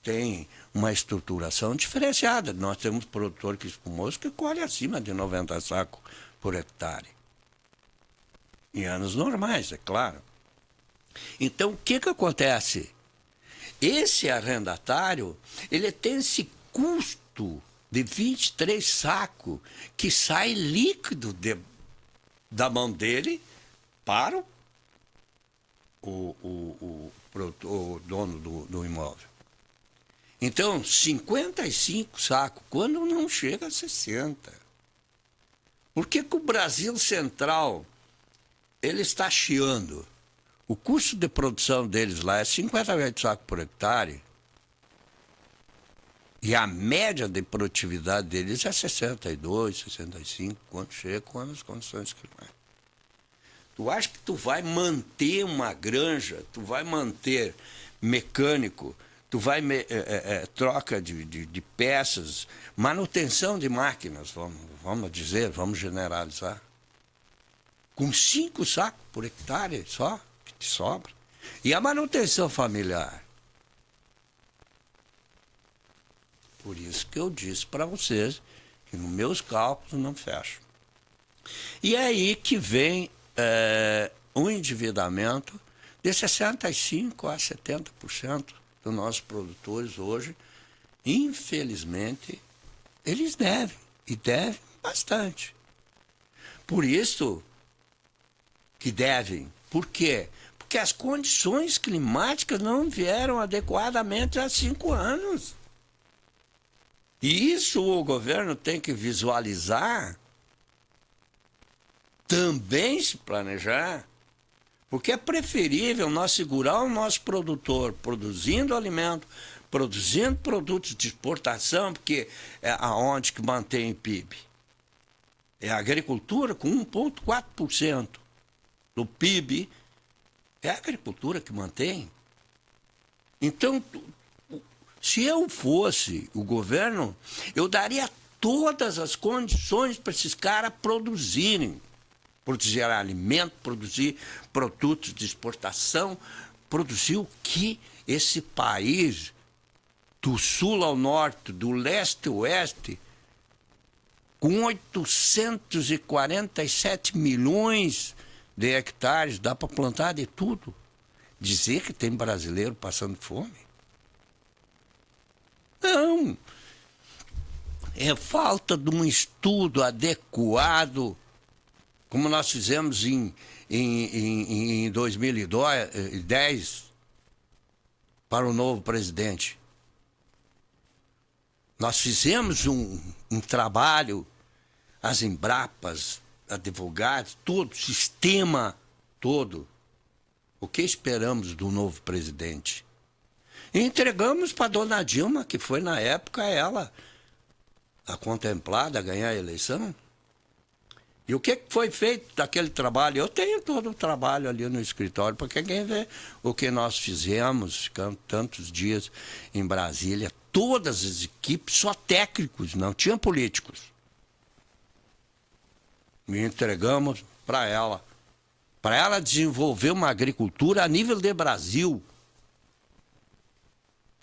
tem uma estruturação diferenciada. Nós temos produtor espumoso que colhe acima de 90 sacos por hectare. Em anos normais, é claro. Então, o que acontece? Esse arrendatário, ele tem esse custo de 23 sacos que sai líquido da mão dele para o dono do imóvel. Então, 55 sacos, quando não chega a 60. Por que o Brasil Central ele está chiando? O custo de produção deles lá é 58 sacos por hectare. E a média de produtividade deles é 62, 65, quando chega com as condições climáticas. Tu acha que tu vai manter uma granja, tu vai manter mecânico, tu vai troca de peças, manutenção de máquinas, vamos generalizar, com 5 sacos por hectare só, que te sobra. E a manutenção familiar? Por isso que eu disse para vocês que nos meus cálculos não fecha. E é aí que vem um endividamento de 65% a 70% dos nossos produtores hoje. Infelizmente, eles devem, e devem bastante. Por isso que devem. Por quê? Porque as condições climáticas não vieram adequadamente há 5 anos. E isso o governo tem que visualizar, também se planejar, porque é preferível nós segurar o nosso produtor produzindo alimento, produzindo produtos de exportação, porque é aonde que mantém o PIB. É a agricultura com 1,4% do PIB, é a agricultura que mantém. Então, se eu fosse o governo, eu daria todas as condições para esses caras produzirem. Produzir alimento, produzir produtos de exportação, produzir o que esse país, do sul ao norte, do leste ao oeste, com 847 milhões de hectares, dá para plantar de tudo. dizer que tem brasileiro passando fome? Não. É falta de um estudo adequado, como nós fizemos em 2010, para o novo presidente. Nós fizemos um trabalho, as Embrapas, advogados, todo o sistema todo. O que esperamos do novo presidente? E entregamos para a dona Dilma, que foi na época ela a contemplada a ganhar a eleição. E o que foi feito daquele trabalho? Eu tenho todo o trabalho ali no escritório, porque quem vê o que nós fizemos, ficando tantos dias em Brasília, todas as equipes, só técnicos, não tinha políticos. E entregamos para ela desenvolver uma agricultura a nível de Brasil,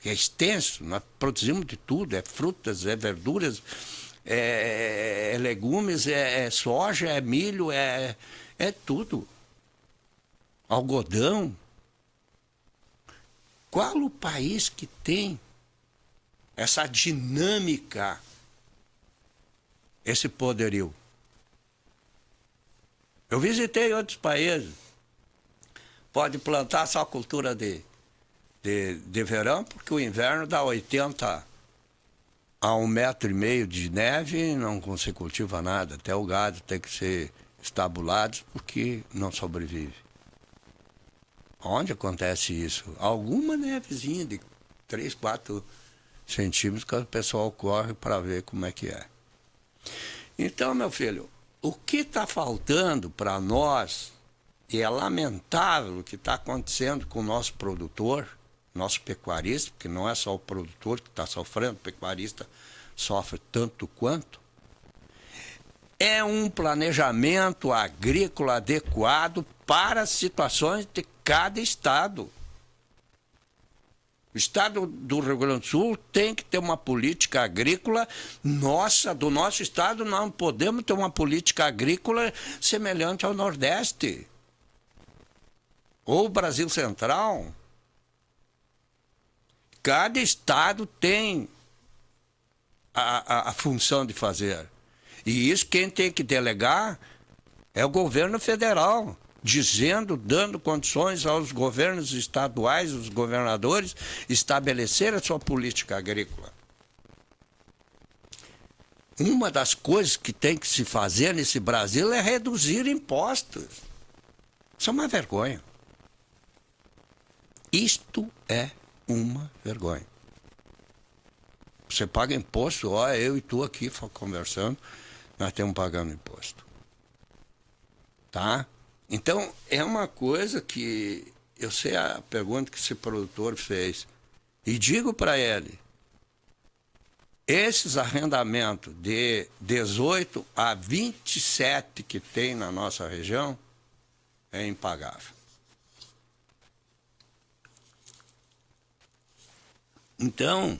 que é extenso, nós produzimos de tudo, é frutas, é verduras, é legumes, é soja, é milho, é tudo. Algodão. Qual o país que tem essa dinâmica, esse poderio? Eu visitei outros países. Pode plantar só cultura de verão, porque o inverno dá 80 a 1,5 metro de neve e não se cultiva nada. Até o gado tem que ser estabulado porque não sobrevive. Onde acontece isso? Alguma nevezinha de 3, 4 centímetros que o pessoal corre para ver como é que é. Então, meu filho, o que está faltando para nós, e é lamentável o que está acontecendo com o nosso produtor, nosso pecuarista, porque não é só o produtor que está sofrendo, o pecuarista sofre tanto quanto, é um planejamento agrícola adequado para as situações de cada estado. O estado do Rio Grande do Sul tem que ter uma política agrícola nossa, do nosso estado não podemos ter uma política agrícola semelhante ao Nordeste ou o Brasil Central. Cada estado tem a função de fazer. E isso quem tem que delegar é o governo federal, dando condições aos governos estaduais, os governadores, estabelecer a sua política agrícola. Uma das coisas que tem que se fazer nesse Brasil é reduzir impostos. Isso é uma vergonha. Isto é uma vergonha. Você paga imposto, eu e tu aqui conversando, nós estamos pagando imposto. Tá? Então, é uma coisa que eu sei a pergunta que esse produtor fez. E digo para ele, esses arrendamentos de 18 a 27 que tem na nossa região é impagável. Então,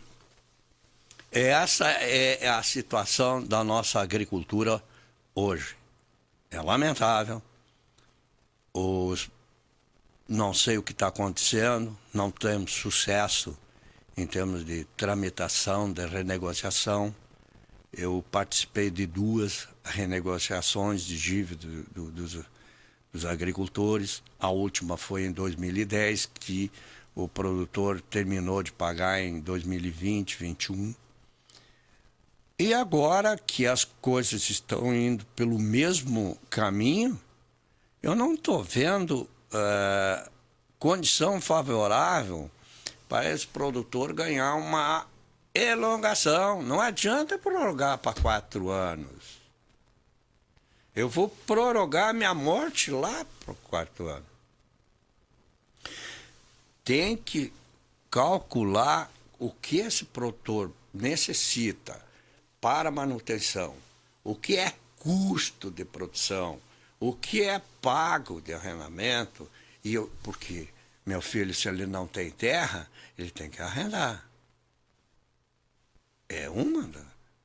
essa é a situação da nossa agricultura hoje. É lamentável. Não sei o que está acontecendo, não temos sucesso em termos de tramitação, de renegociação. Eu participei de 2 renegociações de dívida dos agricultores. A última foi em 2010, que o produtor terminou de pagar em 2020, 2021. E agora que as coisas estão indo pelo mesmo caminho, eu não estou vendo condição favorável para esse produtor ganhar uma elongação. Não adianta prorrogar para 4 anos. Eu vou prorrogar minha morte lá para 4 anos. Tem que calcular o que esse produtor necessita para manutenção, o que é custo de produção, o que é pago de arrendamento, porque, meu filho, se ele não tem terra, ele tem que arrendar. É uma,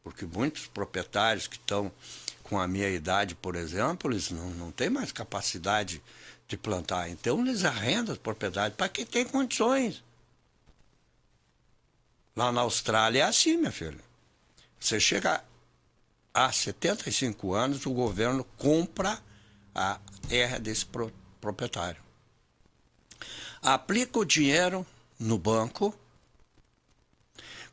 porque muitos proprietários que estão com a minha idade, por exemplo, eles não têm mais capacidade de plantar. Então, eles arrendam as propriedades para quem tem condições. Lá na Austrália é assim, minha filha. Você chega a 75 anos, o governo compra a terra desse proprietário. Aplica o dinheiro no banco.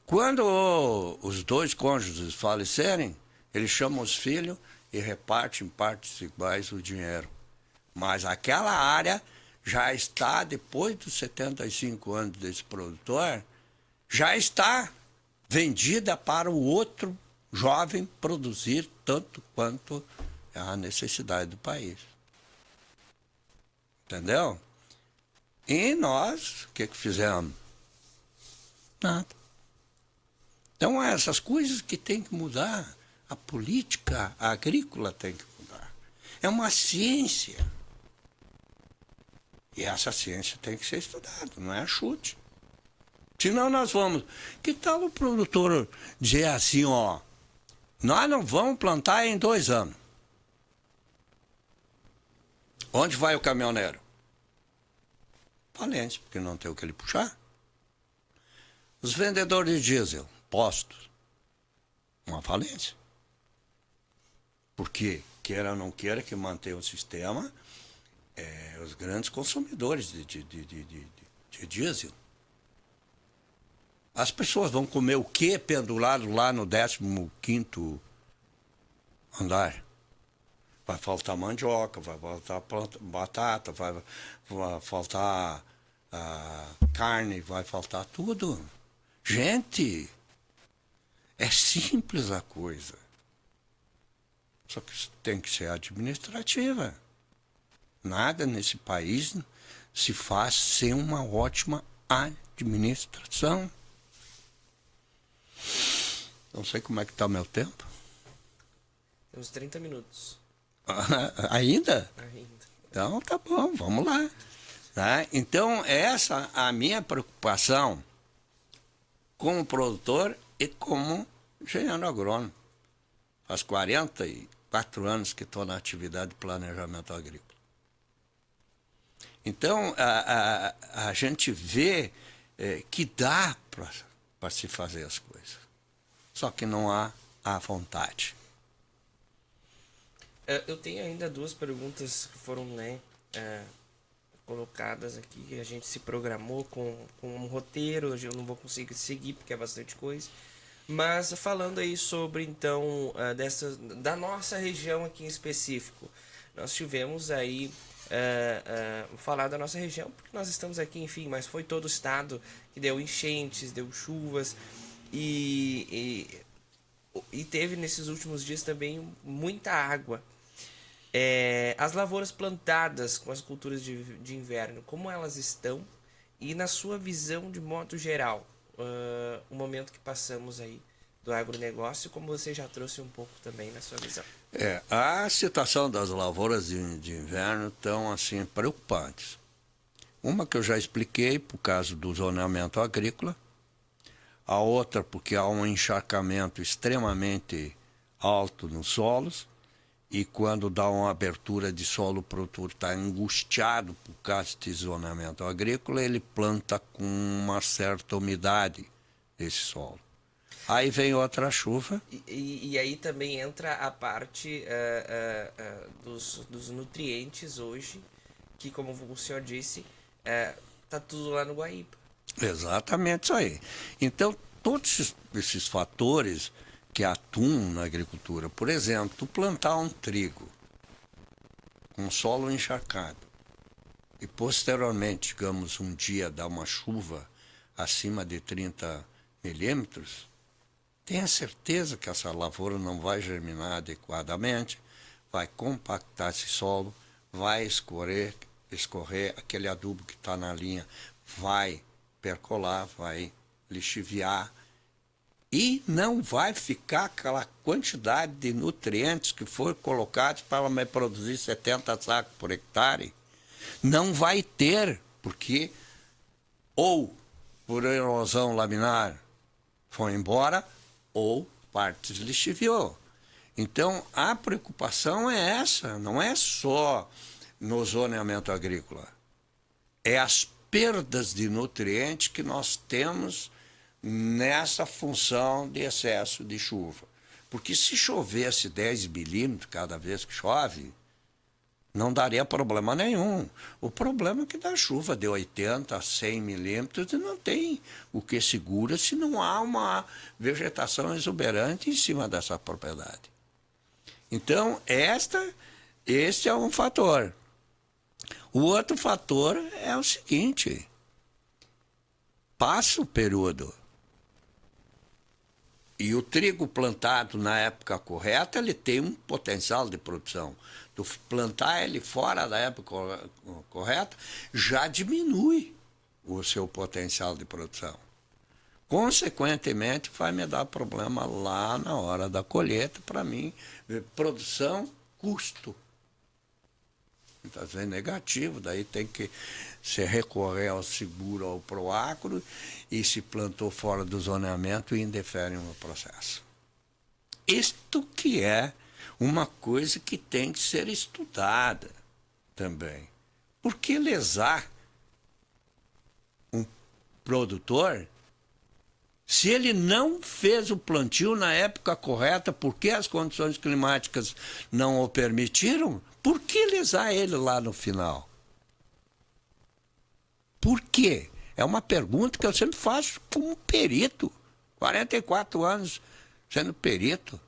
Quando os dois cônjuges falecerem, eles chamam os filhos e repartem em partes iguais o dinheiro. Mas aquela área já está, depois dos 75 anos desse produtor, já está vendida para o outro jovem produzir tanto quanto é a necessidade do país. Entendeu? E nós, o que fizemos? Nada. Então, essas coisas que tem que mudar. A política agrícola tem que mudar. É uma ciência. E essa ciência tem que ser estudada, não é chute. Senão nós vamos... Que tal o produtor dizer assim, ó, nós não vamos plantar em 2 anos. Onde vai o caminhoneiro? Falência, porque não tem o que ele puxar. Os vendedores de diesel, postos, uma falência. Porque, queira ou não queira, que manter o sistema, os grandes consumidores de diesel. As pessoas vão comer o quê pendurado lá no 15º andar? Vai faltar mandioca, vai faltar batata, vai faltar carne, vai faltar tudo. Gente, é simples a coisa. Só que tem que ser administrativa. Nada nesse país se faz sem uma ótima administração. Não sei como é que está o meu tempo. Temos 30 minutos. Ainda? Ainda. Então tá bom, vamos lá. Tá? Então, essa é a minha preocupação como produtor e como engenheiro agrônomo. Faz 44 anos que estou na atividade de planejamento agrícola. Então, a gente vê que dá para se fazer as coisas. Só que não há a vontade. Eu tenho ainda 2 perguntas que foram colocadas aqui. A gente se programou com um roteiro, eu não vou conseguir seguir porque é bastante coisa. Mas falando aí sobre, então, da nossa região aqui em específico. Nós tivemos aí, falar da nossa região, porque nós estamos aqui, enfim, mas foi todo o estado que deu enchentes, deu chuvas e teve nesses últimos dias também muita água. As lavouras plantadas com as culturas de inverno, como elas estão? E na sua visão de modo geral, o momento que passamos aí do agronegócio, como você já trouxe um pouco também na sua visão. A situação das lavouras de inverno estão assim preocupantes. Uma que eu já expliquei por causa do zoneamento agrícola, a outra porque há um encharcamento extremamente alto nos solos, e quando dá uma abertura de solo, o produtor está angustiado por causa de zoneamento agrícola, ele planta com uma certa umidade desse solo. Aí vem outra chuva. E aí também entra a parte dos nutrientes hoje, que como o senhor disse, tá tudo lá no Guaíba. Exatamente isso aí. Então, todos esses fatores que atuam na agricultura, por exemplo, tu plantar um trigo com solo encharcado e posteriormente, digamos, um dia dar uma chuva acima de 30 milímetros, tenha certeza que essa lavoura não vai germinar adequadamente, vai compactar esse solo, vai escorrer aquele adubo que está na linha, vai percolar, vai lixiviar, e não vai ficar aquela quantidade de nutrientes que foi colocados para me produzir 70 sacos por hectare. Não vai ter, porque ou por erosão laminar foi embora, ou partes lixiviou. Então, a preocupação é essa, não é só no zoneamento agrícola? É as perdas de nutrientes que nós temos nessa função de excesso de chuva. Porque se chovesse 10 milímetros cada vez que chove, não daria problema nenhum. O problema é que dá chuva de 80 a 100 milímetros e não tem o que segura se não há uma vegetação exuberante em cima dessa propriedade. Então, este é um fator. O outro fator é o seguinte: passa o período e o trigo plantado na época correta, ele tem um potencial de produção. Tu plantar ele fora da época correta, já diminui o seu potencial de produção. Consequentemente, vai me dar problema lá na hora da colheita, para mim, produção, custo. Muitas vezes negativo, daí tem que se recorrer ao seguro ou Proagro, e se plantou fora do zoneamento e indefere no processo. Isto que é uma coisa que tem que ser estudada também. Por que lesar um produtor se ele não fez o plantio na época correta, porque as condições climáticas não o permitiram? Por que lesar ele lá no final? Por quê? É uma pergunta que eu sempre faço como perito. 44 anos sendo perito.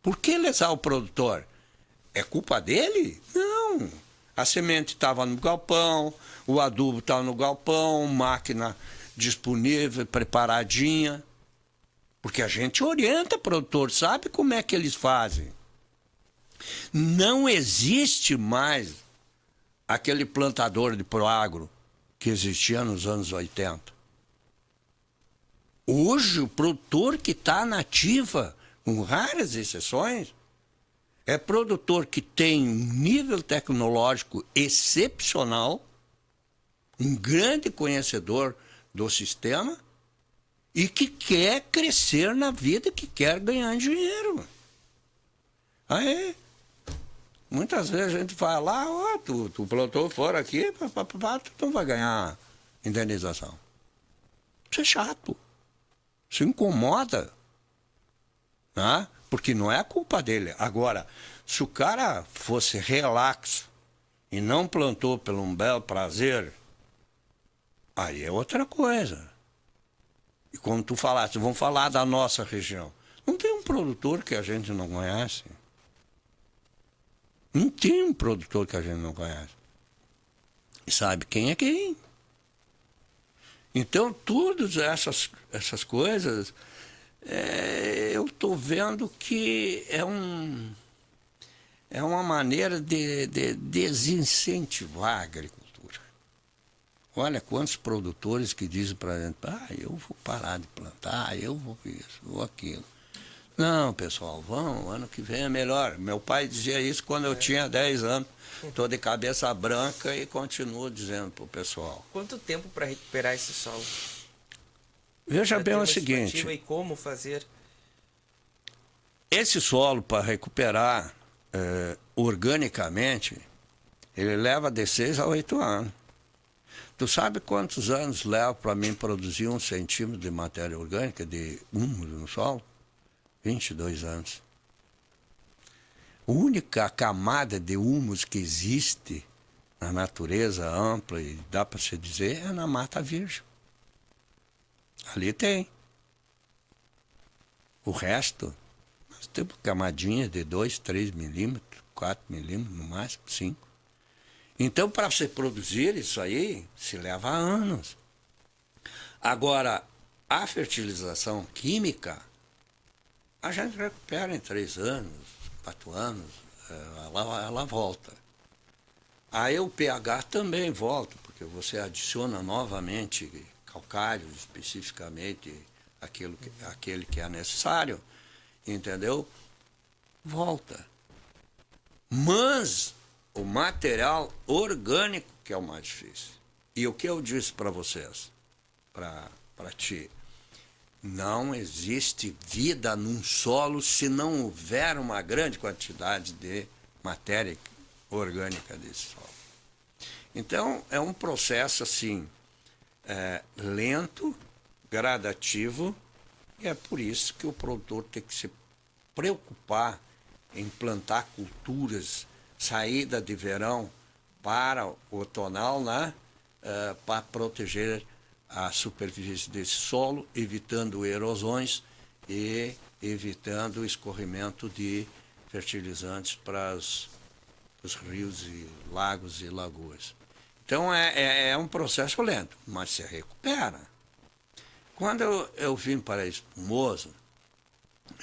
Por que lesar o produtor? É culpa dele? Não. A semente estava no galpão, o adubo estava no galpão, máquina disponível, preparadinha. Porque a gente orienta o produtor, sabe como é que eles fazem. Não existe mais aquele plantador de Proagro que existia nos anos 80. Hoje, o produtor que está na ativa, com raras exceções, é produtor que tem um nível tecnológico excepcional, um grande conhecedor do sistema e que quer crescer na vida, que quer ganhar dinheiro. Aí, muitas vezes a gente vai lá, tu plantou fora aqui, tu não vai ganhar indenização. Isso é chato. Isso incomoda. Né? Porque não é a culpa dele. Agora, se o cara fosse relaxo e não plantou pelo um belo prazer, aí é outra coisa. E como tu falaste, vamos falar da nossa região. Não tem um produtor que a gente não conhece. Não tem um produtor que a gente não conhece. E sabe quem é quem. Então, todas essas coisas, eu estou vendo que é uma maneira de desincentivar a agricultura. Olha quantos produtores que dizem para a gente, eu vou parar de plantar, eu vou isso, vou aquilo. Não, pessoal, vamos, ano que vem é melhor. Meu pai dizia isso quando eu tinha 10 anos. Estou de cabeça branca e continuo dizendo para o pessoal. Quanto tempo para recuperar esse solo? Veja bem o seguinte. E como fazer? Esse solo, para recuperar organicamente, ele leva de 6 a 8 anos. Tu sabe quantos anos leva para mim produzir 1 centímetro de matéria orgânica, de humus no solo? 22 anos. A única camada de humus que existe na natureza ampla, e dá para se dizer, é na Mata Virgem. Ali tem. O resto, nós temos camadinha de 2, 3 milímetros, 4 milímetros, no máximo 5. Então, para se produzir isso aí, se leva anos. Agora, a fertilização química, a gente recupera em 3 anos, 4 anos, ela volta. Aí o pH também volta, porque você adiciona novamente calcário, especificamente aquele que é necessário, entendeu? Volta. Mas o material orgânico que é o mais difícil. E o que eu disse para vocês, para ti, não existe vida num solo se não houver uma grande quantidade de matéria orgânica desse solo. Então, é um processo assim, lento, gradativo, e é por isso que o produtor tem que se preocupar em plantar culturas, saída de verão para o outonal, né? Para proteger a superfície desse solo, evitando erosões e evitando o escorrimento de fertilizantes para os rios e lagos e lagoas. Então é um processo lento, mas se recupera. Quando eu vim para Espumoso,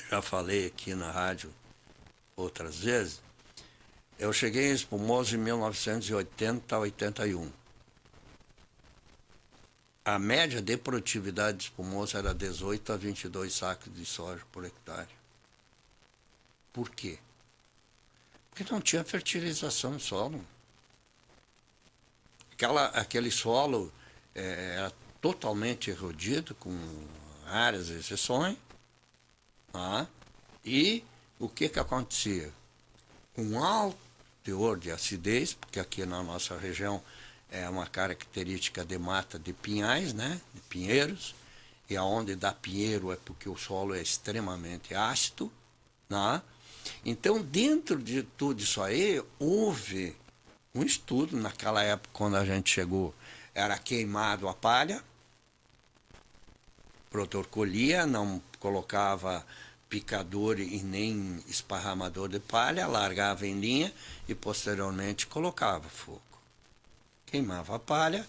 já falei aqui na rádio outras vezes, eu cheguei em Espumoso em 1980 a 81. A média de produtividade de Espumoso era 18 a 22 sacos de soja por hectare. Por quê? Porque não tinha fertilização no solo. Aquele solo era totalmente erodido, com raras exceções. Tá? E o que acontecia? Um alto teor de acidez, porque aqui na nossa região é uma característica de mata de pinhais, né? De pinheiros, e aonde dá pinheiro é porque o solo é extremamente ácido. Né? Então, dentro de tudo isso aí, houve um estudo, naquela época, quando a gente chegou, era queimado a palha, o produtor colhia, não colocava picador e nem esparramador de palha, largava em linha e posteriormente colocava fogo. Queimava a palha,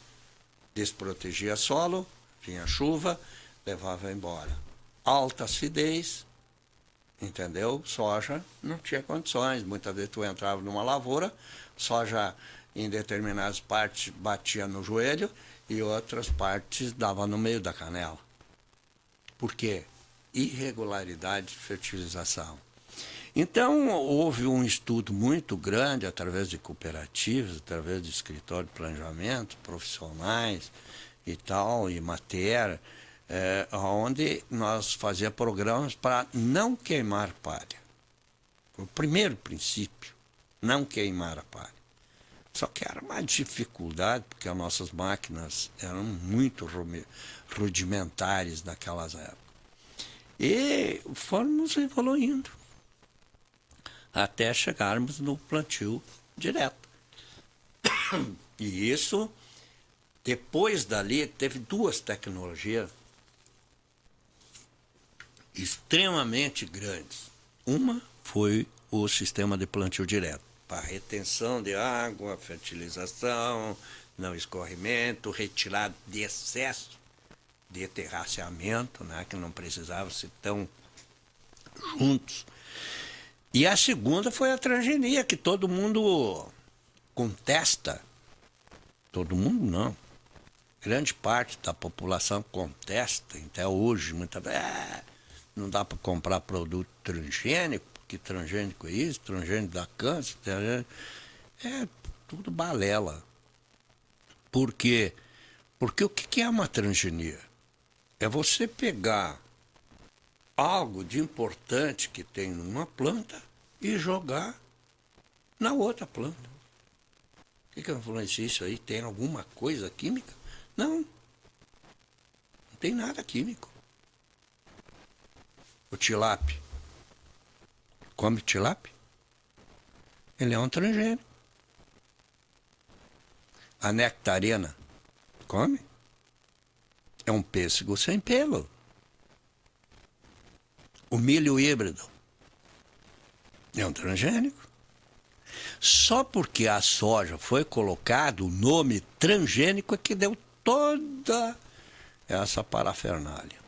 desprotegia solo, vinha chuva, levava embora. Alta acidez, entendeu? Soja não tinha condições. Muitas vezes tu entrava numa lavoura, soja em determinadas partes batia no joelho e outras partes dava no meio da canela. Por quê? Irregularidade de fertilização. Então, houve um estudo muito grande, através de cooperativas, através de escritório de planejamento, profissionais e tal, e matéria, onde nós fazíamos programas para não queimar palha. O primeiro princípio, não queimar a palha. Só que era uma dificuldade, porque as nossas máquinas eram muito rudimentares naquelas épocas. E fomos evoluindo até chegarmos no plantio direto. E isso, depois dali, teve duas tecnologias extremamente grandes. Uma foi o sistema de plantio direto, para retenção de água, fertilização, não escorrimento, retirada de excesso de terraceamento, né, que não precisava ser tão juntos. E a segunda foi a transgenia, que todo mundo contesta. Todo mundo não. Grande parte da população contesta, até hoje, muitas vezes, não dá para comprar produto transgênico, porque transgênico é isso, transgênico dá câncer, é tudo balela. Por quê? Porque o que é uma transgenia? É você pegar algo de importante que tem numa planta e jogar na outra planta. O que eu falei isso aí? Tem alguma coisa química? Não. Não tem nada químico. O tilápia. Come tilápia? Ele é um transgênico. A nectarina. Come? É um pêssego sem pelo. O milho híbrido é um transgênico. Só porque a soja foi colocado o nome transgênico é que deu toda essa parafernália.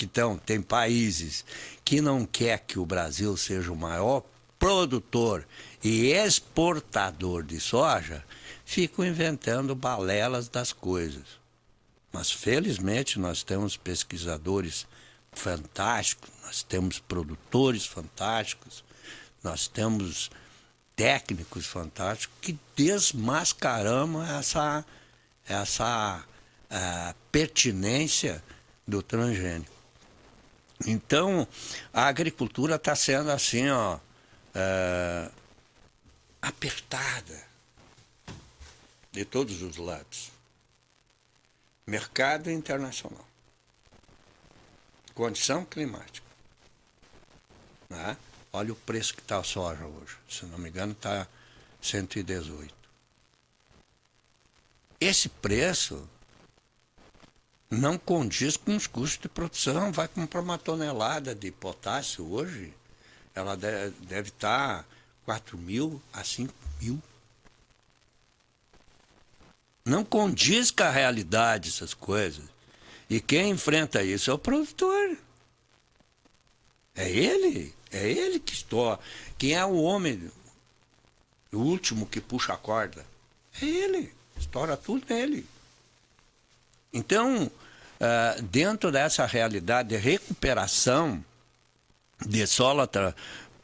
Então, tem países que não quer que o Brasil seja o maior produtor e exportador de soja, ficam inventando balelas das coisas. Mas, felizmente, nós temos pesquisadores fantásticos, nós temos produtores fantásticos, nós temos técnicos fantásticos que desmascaramos essa pertinência do transgênico. Então, a agricultura está sendo assim, apertada de todos os lados. Mercado internacional. Condição climática. Né? Olha o preço que está a soja hoje. Se não me engano, está 118. Esse preço não condiz com os custos de produção. Vai comprar uma tonelada de potássio hoje, ela deve estar 4.000 a 5.000. Não condiz com a realidade essas coisas. E quem enfrenta isso é o produtor. É ele que estoura. Quem é o homem, o último que puxa a corda? É ele, estoura tudo nele. Então, dentro dessa realidade de recuperação de solo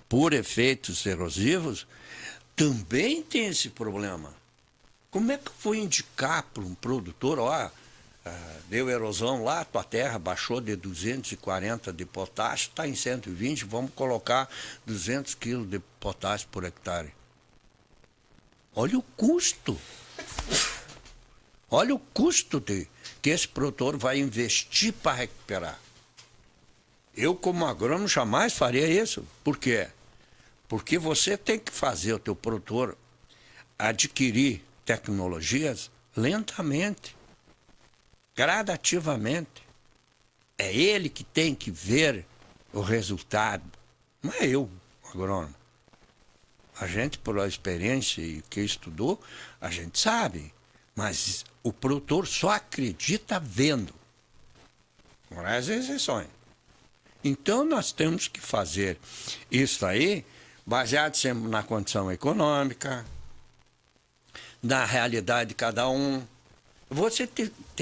por efeitos erosivos, também tem esse problema. Como é que eu vou indicar para um produtor, deu erosão lá, tua terra baixou de 240 de potássio, está em 120, vamos colocar 200 quilos de potássio por hectare. Olha o custo. Olha o custo que esse produtor vai investir para recuperar. Eu, como agrônomo, jamais faria isso. Por quê? Porque você tem que fazer o teu produtor adquirir tecnologias lentamente, gradativamente. É ele que tem que ver o resultado. Não é eu, agrônomo. A gente, por experiência e que estudou, a gente sabe. Mas o produtor só acredita vendo. Com as exceções. Então, nós temos que fazer isso aí, baseado sempre na condição econômica, na realidade de cada um. Você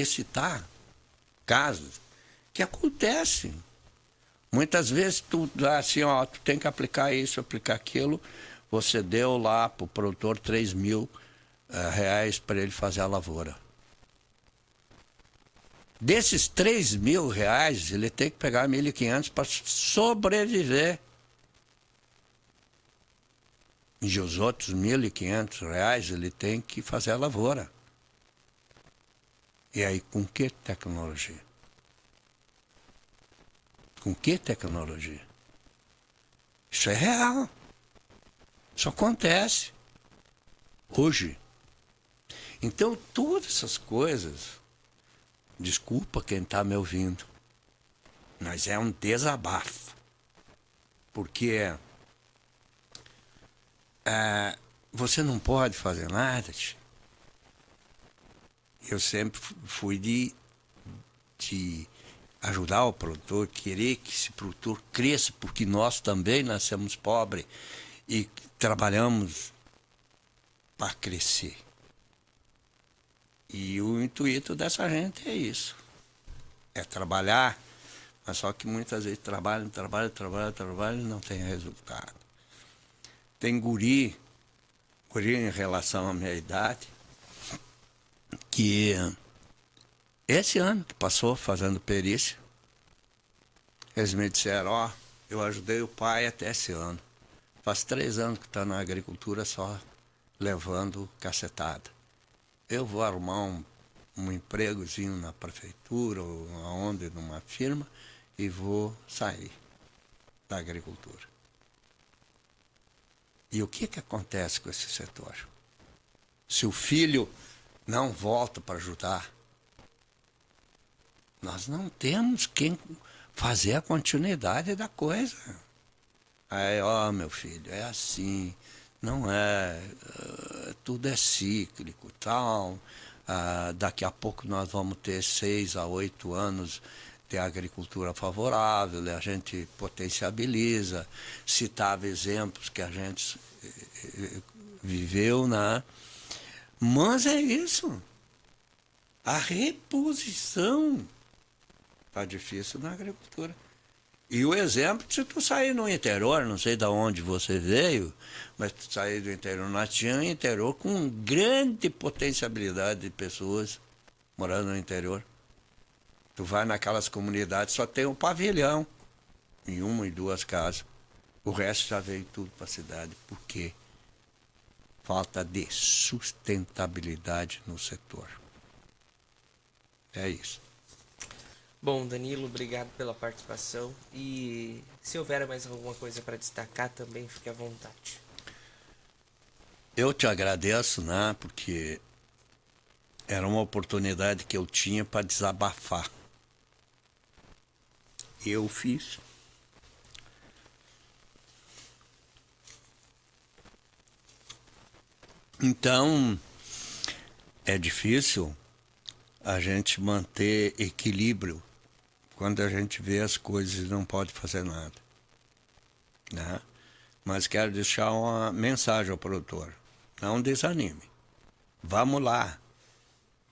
citar casos que acontecem. Muitas vezes tu dá assim, tu tem que aplicar isso, aplicar aquilo. Você deu lá para o produtor 3.000 reais para ele fazer a lavoura. Desses 3.000 reais, ele tem que pegar 1.500 para sobreviver. E os outros 1.500 reais, ele tem que fazer a lavoura. E aí, com que tecnologia? Com que tecnologia? Isso é real. Isso acontece. Hoje. Então, todas essas coisas, desculpa quem está me ouvindo, mas é um desabafo. Porque você não pode fazer nada. Eu sempre fui de ajudar o produtor, querer que esse produtor cresça, porque nós também nascemos pobres e trabalhamos para crescer. E o intuito dessa gente é isso. É trabalhar, mas só que muitas vezes trabalha e não tem resultado. Tem guri em relação à minha idade, que esse ano que passou fazendo perícia, eles me disseram, eu ajudei o pai até esse ano. Faz 3 anos que está na agricultura só levando cacetada. Eu vou arrumar um empregozinho na prefeitura ou aonde, numa firma, e vou sair da agricultura. E o que acontece com esse setor? Se o filho não volta para ajudar, nós não temos quem fazer a continuidade da coisa. Aí, meu filho, é assim, não é, tudo é cíclico, tal. Daqui a pouco nós vamos ter 6 a 8 anos de agricultura favorável, a gente potenciabiliza, citava exemplos que a gente viveu, né? Mas é isso. A reposição está difícil na agricultura. E o exemplo, se tu sair no interior, não sei de onde você veio, mas tu sair do interior, nós tínhamos um interior com grande potencialidade de pessoas morando no interior. Tu vai naquelas comunidades, só tem um pavilhão em 1 e 2 casas. O resto já veio tudo para a cidade. Por quê? falta de sustentabilidade no setor. É isso. Bom, Danilo, obrigado pela participação. E se houver mais alguma coisa para destacar, também fique à vontade. Eu te agradeço, né, porque era uma oportunidade que eu tinha para desabafar. Eu fiz. Então, é difícil a gente manter equilíbrio quando a gente vê as coisas e não pode fazer nada, né? Mas quero deixar uma mensagem ao produtor. Não desanime. Vamos lá,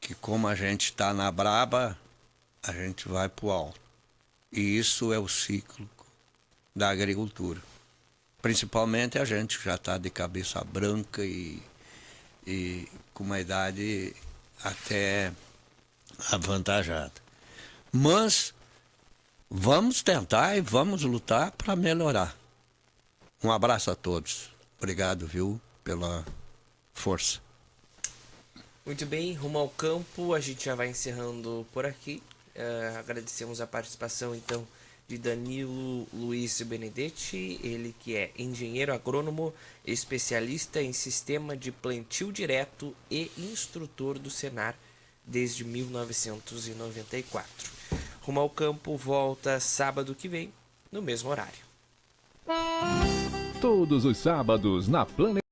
que como a gente está na braba, a gente vai para o alto. E isso é o ciclo da agricultura. Principalmente a gente que já está de cabeça branca e com uma idade até avantajada. Mas vamos tentar e vamos lutar para melhorar. Um abraço a todos. Obrigado, viu, pela força. Muito bem, rumo ao campo, a gente já vai encerrando por aqui. Agradecemos a participação, então, de Danilo Luiz Benedetti, ele que é engenheiro agrônomo, especialista em sistema de plantio direto e instrutor do Senar desde 1994. Rumo ao campo volta sábado que vem, no mesmo horário. Todos os sábados na Planet